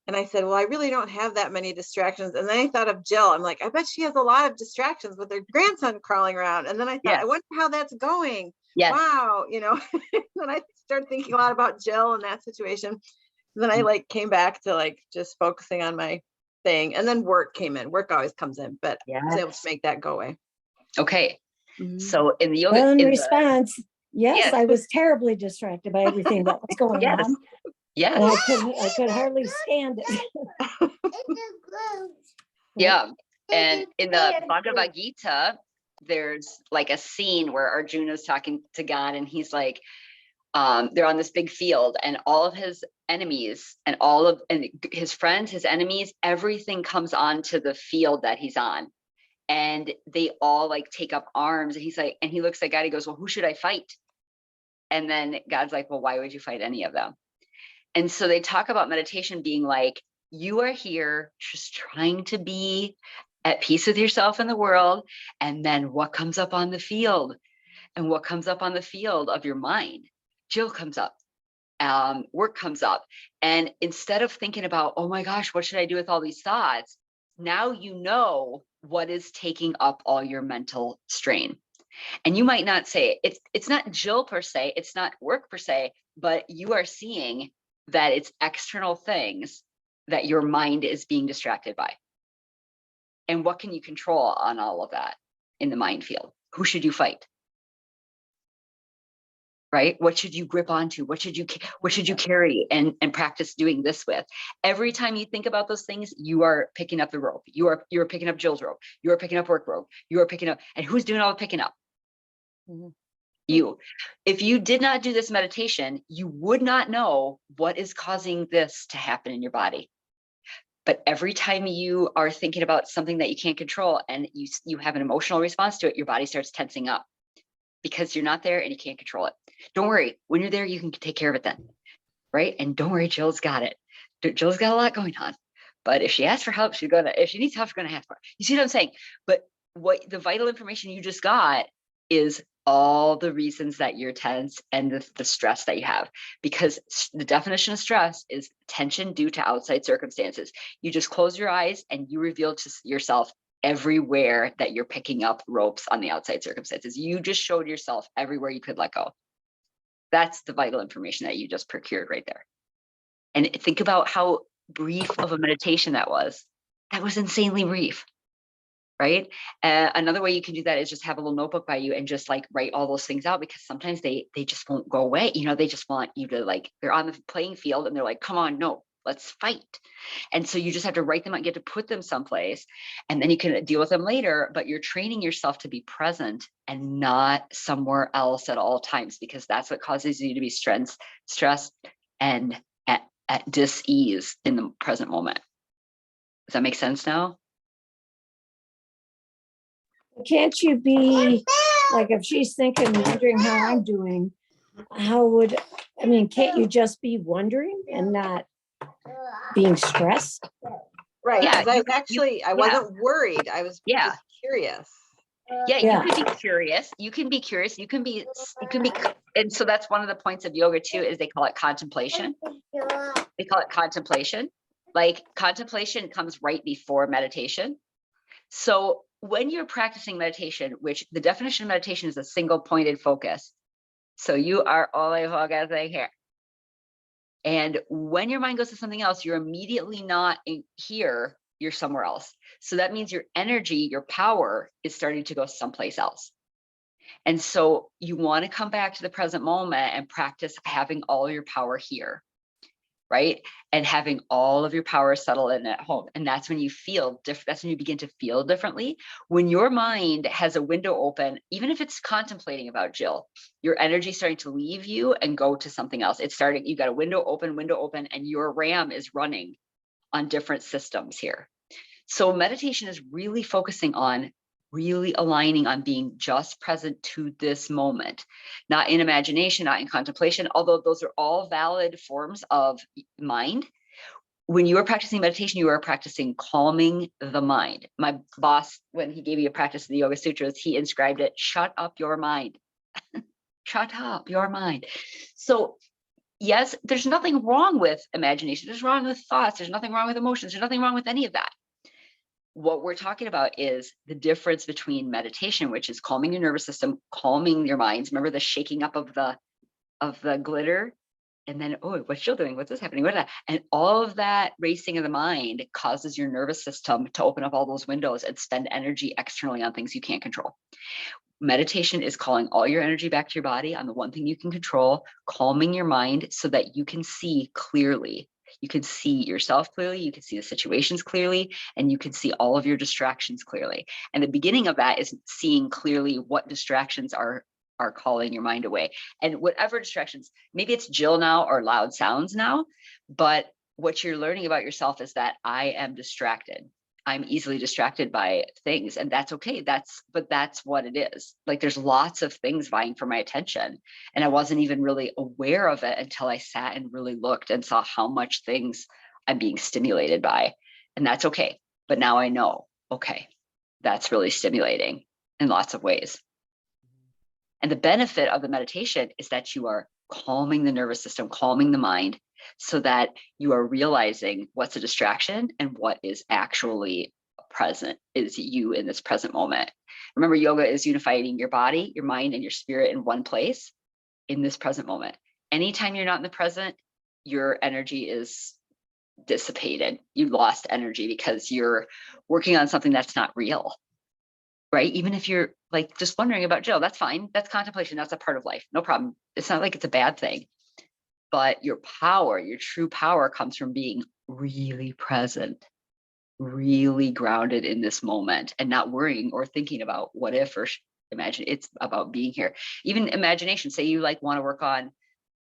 And I said, well, I really don't have that many distractions. And then I thought of Jill. I'm like, I bet she has a lot of distractions with her grandson crawling around. And then I thought, Yes. I wonder how that's going. Yes. Wow. Then I started thinking a lot about Jill and that situation. And then I like came back to like just focusing on my thing. And then work came in. Work always comes in, but I was able to Yes. make that go away. Okay. Mhm. So in the yoga, Well, in in the- response, yes, Yes. I was terribly distracted by everything that was going Yes. on. yes. And I could hardly stand it. Yeah. And in the Bhagavad Gita, there's like a scene where Arjuna is talking to God and he's like, they're on this big field and all of his enemies and his friends, his enemies, everything comes onto the field that he's on. And they all like take up arms. And he's like, and he looks at God, he goes, well, who should I fight? And then God's like, well, why would you fight any of them? And so they talk about meditation being like, you are here just trying to be at peace with yourself and the world. And then what comes up on the field? And what comes up on the field of your mind? Jill comes up, work comes up. And instead of thinking about, oh my gosh, what should I do with all these thoughts? Now you know what is taking up all your mental strain. And you might not say it's not Jill per se, it's not work per se, but you are seeing that it's external things that your mind is being distracted by. And what can you control on all of that in the mind field? Who should you fight? Right? What should you grip onto? What should you carry and practice doing this with? Every time you think about those things, you are picking up the rope. You're picking up Jill's rope. You are picking up work rope. You are picking up, and who's doing all the picking up? Mhm. You. If you did not do this meditation, you would not know what is causing this to happen in your body. But every time you are thinking about something that you can't control and you have an emotional response to it, your body starts tensing up because you're not there and you can't control it. Don't worry, when you're there, you can take care of it then, right? And don't worry, Jill's got it. Jill's got a lot going on, but if she asks for help, if she needs help, she's gonna ask for it. You see what I'm saying? But what the vital information you just got is all the reasons that you're tense and the stress that you have, because the definition of stress is tension due to outside circumstances. You just close your eyes and you reveal to yourself everywhere that you're picking up ropes on the outside circumstances. You just showed yourself everywhere you could let go. That's the vital information that you just procured right there. And think about how brief of a meditation that was. That was insanely brief, right? Another way you can do that is just have a little notebook by you and just like write all those things out, because sometimes they just won't go away. They just want you to like, they're on the playing field and they're like, come on, no, let's fight. And so you just have to write them out, get to put them someplace, and then you can deal with them later, but you're training yourself to be present and not somewhere else at all times, because that's what causes you to be stressed and at dis-ease in the present moment. Does that make sense now? Can't you be like, if she's wondering how I'm doing, can't you just be wondering and not being stressed? Right. Yeah, 'Cause I wasn't worried. I was just curious. Yeah, Yeah. you could be curious. You can be curious. You can be, and so that's one of the points of yoga too, is they call it contemplation. They call it contemplation. Like contemplation comes right before meditation. So when you're practicing meditation, which the definition of meditation is a single pointed focus. So you are only focusing here. And when your mind goes to something else, you're immediately not in here, you're somewhere else. So that means your energy, your power is starting to go someplace else. And so you want to come back to the present moment and practice having all your power here. right? And having all of your power settle in at home. And that's when you feel different. That's when you begin to feel differently. When your mind has a window open, even if it's contemplating about Jill, your energy starting to leave you and go to something else. It's starting, you got a window open, and your RAM is running on different systems here. So meditation is really focusing on really aligning on being just present to this moment, not in imagination, not in contemplation, although those are all valid forms of mind. When you are practicing meditation, you are practicing calming the mind. My boss, when he gave me a practice of the Yoga Sutras, he inscribed it, shut up your mind. Shut up your mind. So yes, there's nothing wrong with imagination. There's wrong with thoughts. There's nothing wrong with emotions. There's nothing wrong with any of that. What we're talking about is the difference between meditation, which is calming your nervous system, calming your minds. Remember the shaking up of the glitter, and then, oh, what's Jill doing? What's this happening? What is that? And all of that racing of the mind causes your nervous system to open up all those windows and spend energy externally on things you can't control. Meditation is calling all your energy back to your body on the one thing you can control, calming your mind so that you can see clearly. You can see yourself clearly, you can see the situations clearly, and you can see all of your distractions clearly. And the beginning of that is seeing clearly what distractions are calling your mind away. And whatever distractions, maybe it's Jill now or loud sounds now, but what you're learning about yourself is that I am distracted. I'm easily distracted by things, and that's okay. But that's what it is. Like there's lots of things vying for my attention, and I wasn't even really aware of it until I sat and really looked and saw how much things I'm being stimulated by, and that's okay. But now I know, okay, that's really stimulating in lots of ways. And the benefit of the meditation is that you are calming the nervous system, calming the mind, so that you are realizing what's a distraction and what is actually present, is you in this present moment. Remember, yoga is unifying your body, your mind, and your spirit in one place in this present moment. Anytime you're not in the present, your energy is dissipated. You lost energy because you're working on something that's not real, right? Even if you're like just wondering about Jill, that's fine. That's contemplation. That's a part of life. No problem. It's not like it's a bad thing. But your power, your true power comes from being really present, really grounded in this moment and not worrying or thinking about what if or imagine. It's about being here. Even imagination, say you like want to work on,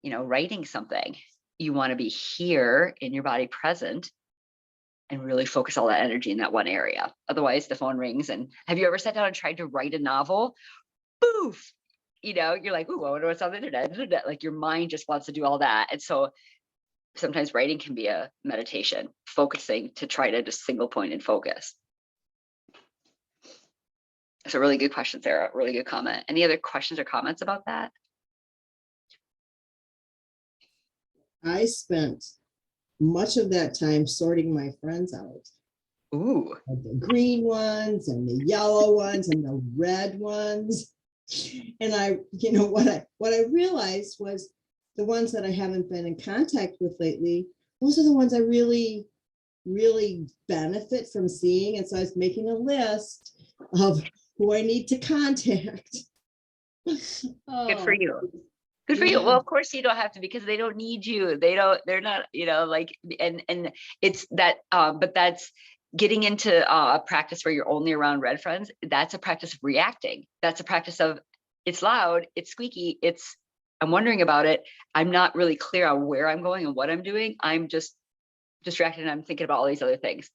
writing something. You want to be here in your body present and really focus all that energy in that one area. Otherwise the phone rings. And have you ever sat down and tried to write a novel? Poof. You're like, ooh, I wonder what's on the internet. Like your mind just wants to do all that. And so sometimes writing can be a meditation, focusing to try to just single point and focus. It's a really good question, Sarah. Really good comment. Any other questions or comments about that? I spent much of that time sorting my friends out. Ooh. The green ones and the yellow ones and the red ones. And what I realized was the ones that I haven't been in contact with lately, those are the ones I really, really benefit from seeing. And so I was making a list of who I need to contact. Good for you. Good for you. Well, of course you don't have to, because they don't need you. They're not, and it's that, but that's getting into a practice where you're only around red friends. That's a practice of reacting. That's a practice of, it's loud, it's squeaky, I'm wondering about it. I'm not really clear on where I'm going and what I'm doing. I'm just distracted and I'm thinking about all these other things.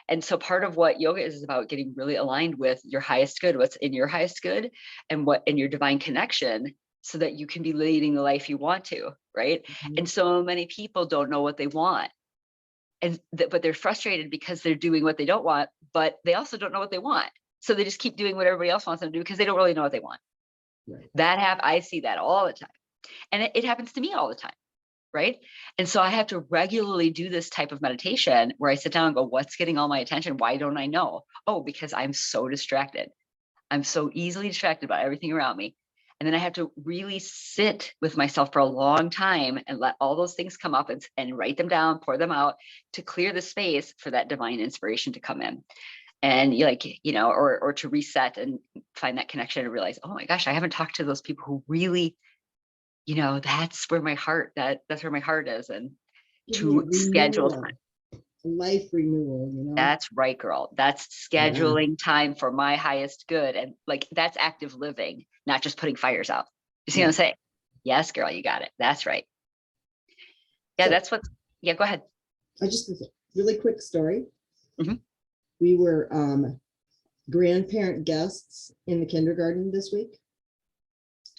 And so part of what yoga is about getting really aligned with your highest good, what's in your highest good, and what in your divine connection, so that you can be leading the life you want to, right? Mm-hmm. And so many people don't know what they want. But they're frustrated because they're doing what they don't want, but they also don't know what they want. So they just keep doing what everybody else wants them to do because they don't really know what they want. Right. I see that all the time. And it happens to me all the time, right? And so I have to regularly do this type of meditation where I sit down and go, what's getting all my attention? Why don't I know? Oh, because I'm so distracted. I'm so easily distracted by everything around me. And then I have to really sit with myself for a long time and let all those things come up and write them down, pour them out to clear the space for that divine inspiration to come in. And or to reset and find that connection and realize, oh my gosh, I haven't talked to those people who really, that's where my heart, that's where my heart is. And Give me a to schedule renewal, time. a life renewal, you know? That's right, girl. That's scheduling time for my highest good. And like, that's active living, not just putting fires out. You see what I'm Yeah. saying? Yes, girl, you got it. That's right. Yeah, So- that's what, yeah, go ahead. I just, a really quick story. Mhm. We were grandparent guests in the kindergarten this week.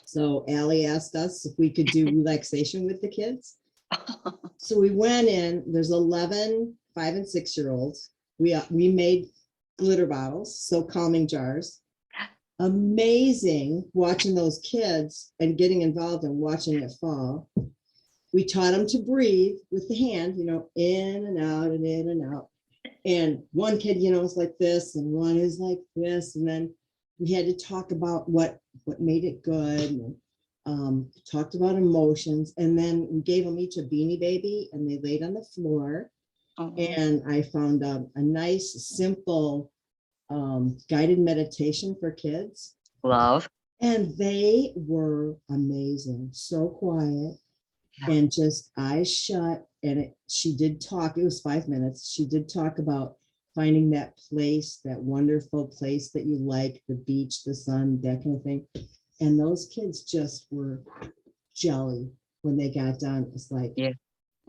So Allie asked us if we could do relaxation with the kids. So we went in, there's 11 5 and 6-year-olds. We made glitter bottles, so calming jars. Amazing watching those kids and getting involved and watching it fall. We taught them to breathe with the hand, you know, in and out and in and out. And one kid, you know, was like this and one is like this. And then we had to talk about what made it good. And talked about emotions. And then we gave them each a Beanie Baby and they laid on the floor. Oh, And I found a nice, simple guided meditation for kids. love. And they were amazing, so quiet and just eyes shut. And she did talk, it was 5 minutes. She did talk about finding that place, that wonderful place that you like, the beach, the sun, that kind of thing. And those kids just were jelly when they got done. It's like, Yeah.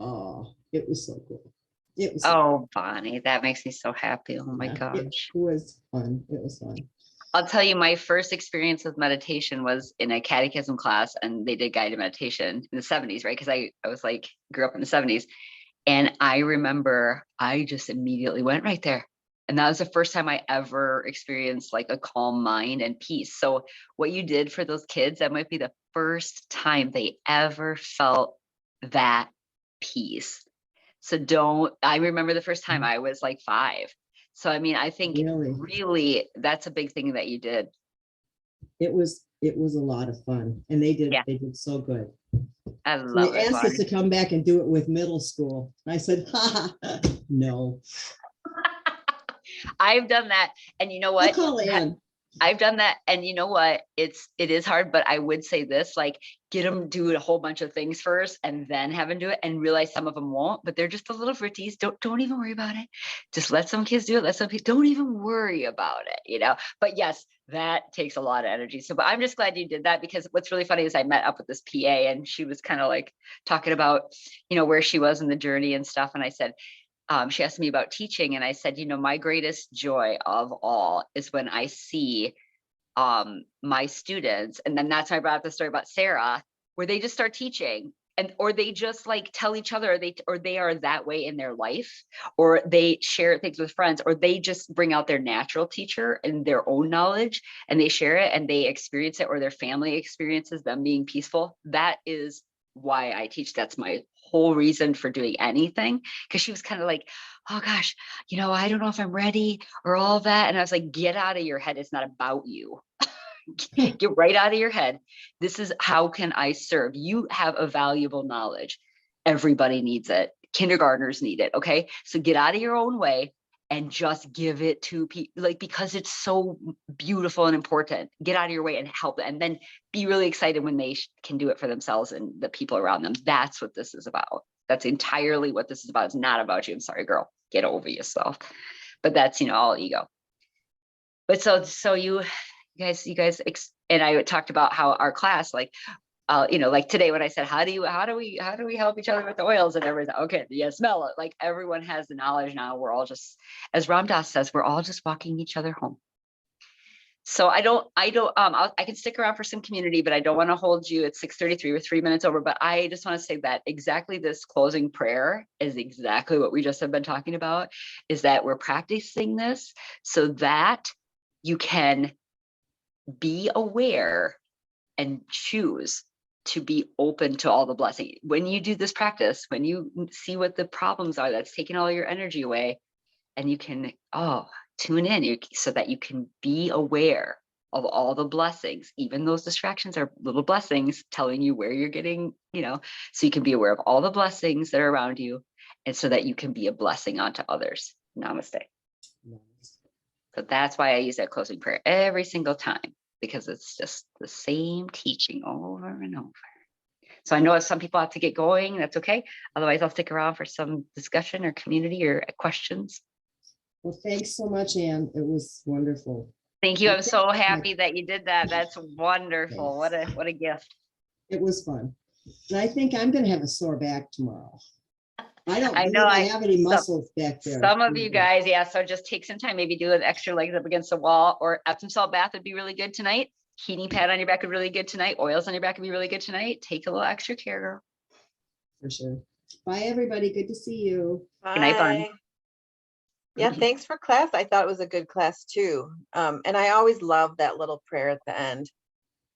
oh, it was so cool. It was, Oh, Bonnie, that makes me so happy. Oh my yeah, gosh. it was fun. It was fun. I'll tell you, my first experience with meditation was in a catechism class, and they did guided meditation in the 70s, right? Because I was like, grew up in the 70s. And I remember I just immediately went right there. And that was the first time I ever experienced like a calm mind and peace. So what you did for those kids, that might be the first time they ever felt that peace. So I remember the first time I was like 5. So, I mean, I think Really? really that's a big thing that you did. It was a lot of fun and they Yeah. did so good. I So love they it. asked us Bonnie. to come back and do it with middle school. And I said, no. I've done that. And you know I'll what? call Ann. I've done that. And you know what? It is hard, but I would say this, like, get them do a whole bunch of things first and then have them do it, and realize some of them won't, but they're just the little fritties. Don't even worry about it. Just let some kids do it. Let some kids, don't even worry about it, you know? But yes, that takes a lot of energy. So, but I'm just glad you did that, because what's really funny is I met up with this PA and she was kind of like talking about, you know, where she was in the journey and stuff. And I said, she asked me about teaching, and I said, you know, my greatest joy of all is when I see my students, and then that's why I brought up the story about Sarah, where they just start teaching, or they just like tell each other, they are that way in their life, or they share things with friends, or they just bring out their natural teacher and their own knowledge and they share it and they experience it, or their family experiences them being peaceful. That is why I teach. That's my whole reason for doing anything. Because she was kind of like, oh gosh, you know, I don't know if I'm ready or all that. And I was like, get out of your head. It's not about you. Get right out of your head. This is how can I serve? You have a valuable knowledge. Everybody needs it. Kindergartners need it. Okay. So get out of your own way and just give it to people, like, because it's so beautiful and important. Get out of your way and help, and then be really excited when they can do it for themselves and the people around them. That's what this is about. That's entirely what this is about. It's not about you. I'm sorry, girl. Get over yourself. But that's, you know, all ego. But so you guys, and I talked about how our class, like, you know, like today when I said, how do we help each other with the oils and everything? Okay, yeah, smell it. Like, everyone has the knowledge now. We're all just, as Ram Dass says, we're all just walking each other home. So I can stick around for some community, but I don't want to hold you at 6:33. We're 3 minutes over, but I just want to say that exactly this closing prayer is exactly what we just have been talking about, is that we're practicing this so that you can be aware and choose to be open to all the blessing. When you do this practice, when you see what the problems are that's taking all your energy away, and you can tune in so that you can be aware of all the blessings. Even those distractions are little blessings telling you where you're getting, you know, so you can be aware of all the blessings that are around you, and so that you can be a blessing onto others. Namaste. So that's why I use that closing prayer every single time, because it's just the same teaching over and over. So I know some people have to get going, that's okay. Otherwise, I'll stick around for some discussion or community or questions. Well, thanks so much, Anne. It was wonderful. Thank you. I'm so Okay. happy that you did that. That's wonderful. What a gift. It was fun. And I think I'm gonna have a sore back tomorrow. I don't I believe know, I have any muscles back there. Some of you guys, yeah, so just take some time, maybe do an extra legs up against the wall, or Epsom salt bath would be really good tonight. Heating pad on your back would be really good tonight. Oils on your back would be really good tonight. Take a little extra care, girl. For sure. Bye, everybody. Good to see you. Good night, Barney. Bye. Yeah, thanks for class. I thought it was a good class too. And I always love that little prayer at the end.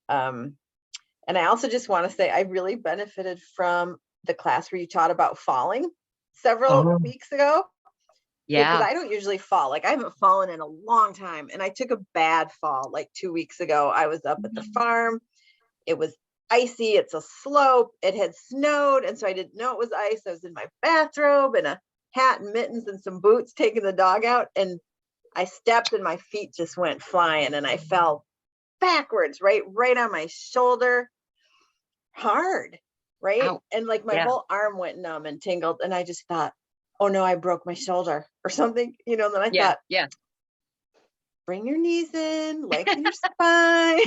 And I also just want to say I really benefited from the class where you taught about falling several Oh. weeks ago. Because Yeah, I don't usually fall. Like I haven't fallen in a long time. And I took a bad fall like 2 weeks ago. I was up at the farm. It was icy. It's a slope. It had snowed. And so I didn't know it was ice. I was in my bathrobe and a hat and mittens and some boots taking the dog out. And I stepped and my feet just went flying and I fell backwards, right on my shoulder. Hard, right? Ow. And like my Yeah. whole arm went numb and tingled. And I just thought, oh no, I broke my shoulder or something, then I yeah, thought, yeah. bring your knees in, lengthen your spine,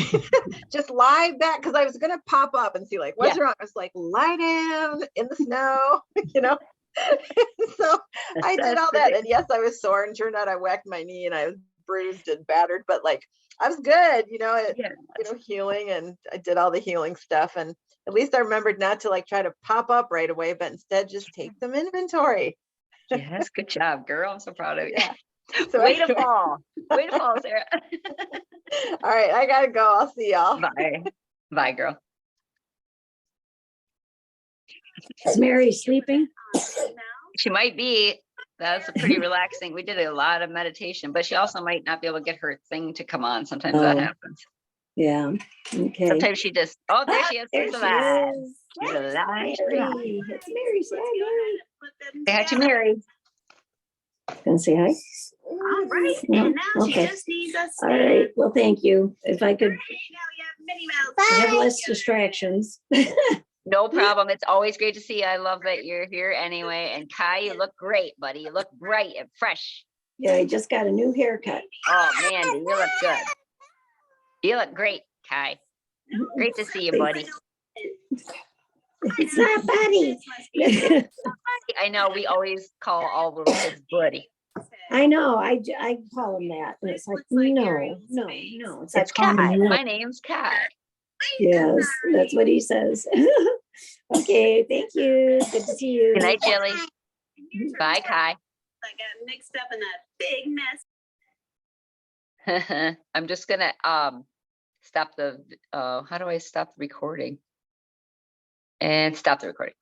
just lie back. Cause I was going to pop up and see like, what's wrong? I was like, lie down in the snow, So I did all that. And yes, I was sore and turned out I whacked my knee and I was bruised and battered, but like, I was good, healing, and I did all the healing stuff. And at least I remembered not to like try to pop up right away, but instead just take some inventory. Yes, good job, girl. I'm so proud of you. Yeah. So Way to anyway, fall. Way to fall, Sarah. all right, I gotta go. I'll see y'all. Bye. Bye, girl. Is Mary sleeping? She might be. That's a pretty relaxing. We did a lot of meditation, but she also might not be able to get her thing to come on. Sometimes that Oh. happens. Yeah, okay. Sometimes she just, oh, there she is. There She's she alive. is. She's alive. Mary, it's Mary, say hi, Say hi to Mary. Mary. Can say hi? All right, No? and now she Okay. just needs us. All right, well, thank you. If I could There you go, you have Minnie Mouse. have less distractions. No problem. It's always great to see you. I love that you're here anyway. And Kai, you look great, buddy. You look bright and fresh. Yeah, I just got a new haircut. Oh, Mandy, you look good. You look great, Kai. Great to see you, buddy. It's not buddy. I know we always call all little kids buddy. I know, I call him that. And it's like, no. It's like It's Kai. calling him. My name's Kai. Yes, that's what he says. Okay, thank you. Good to see you. Good night, Jilly. Bye, Kai. I got mixed up in that big mess. I'm just gonna stop the how do I stop the recording? And stop the recording.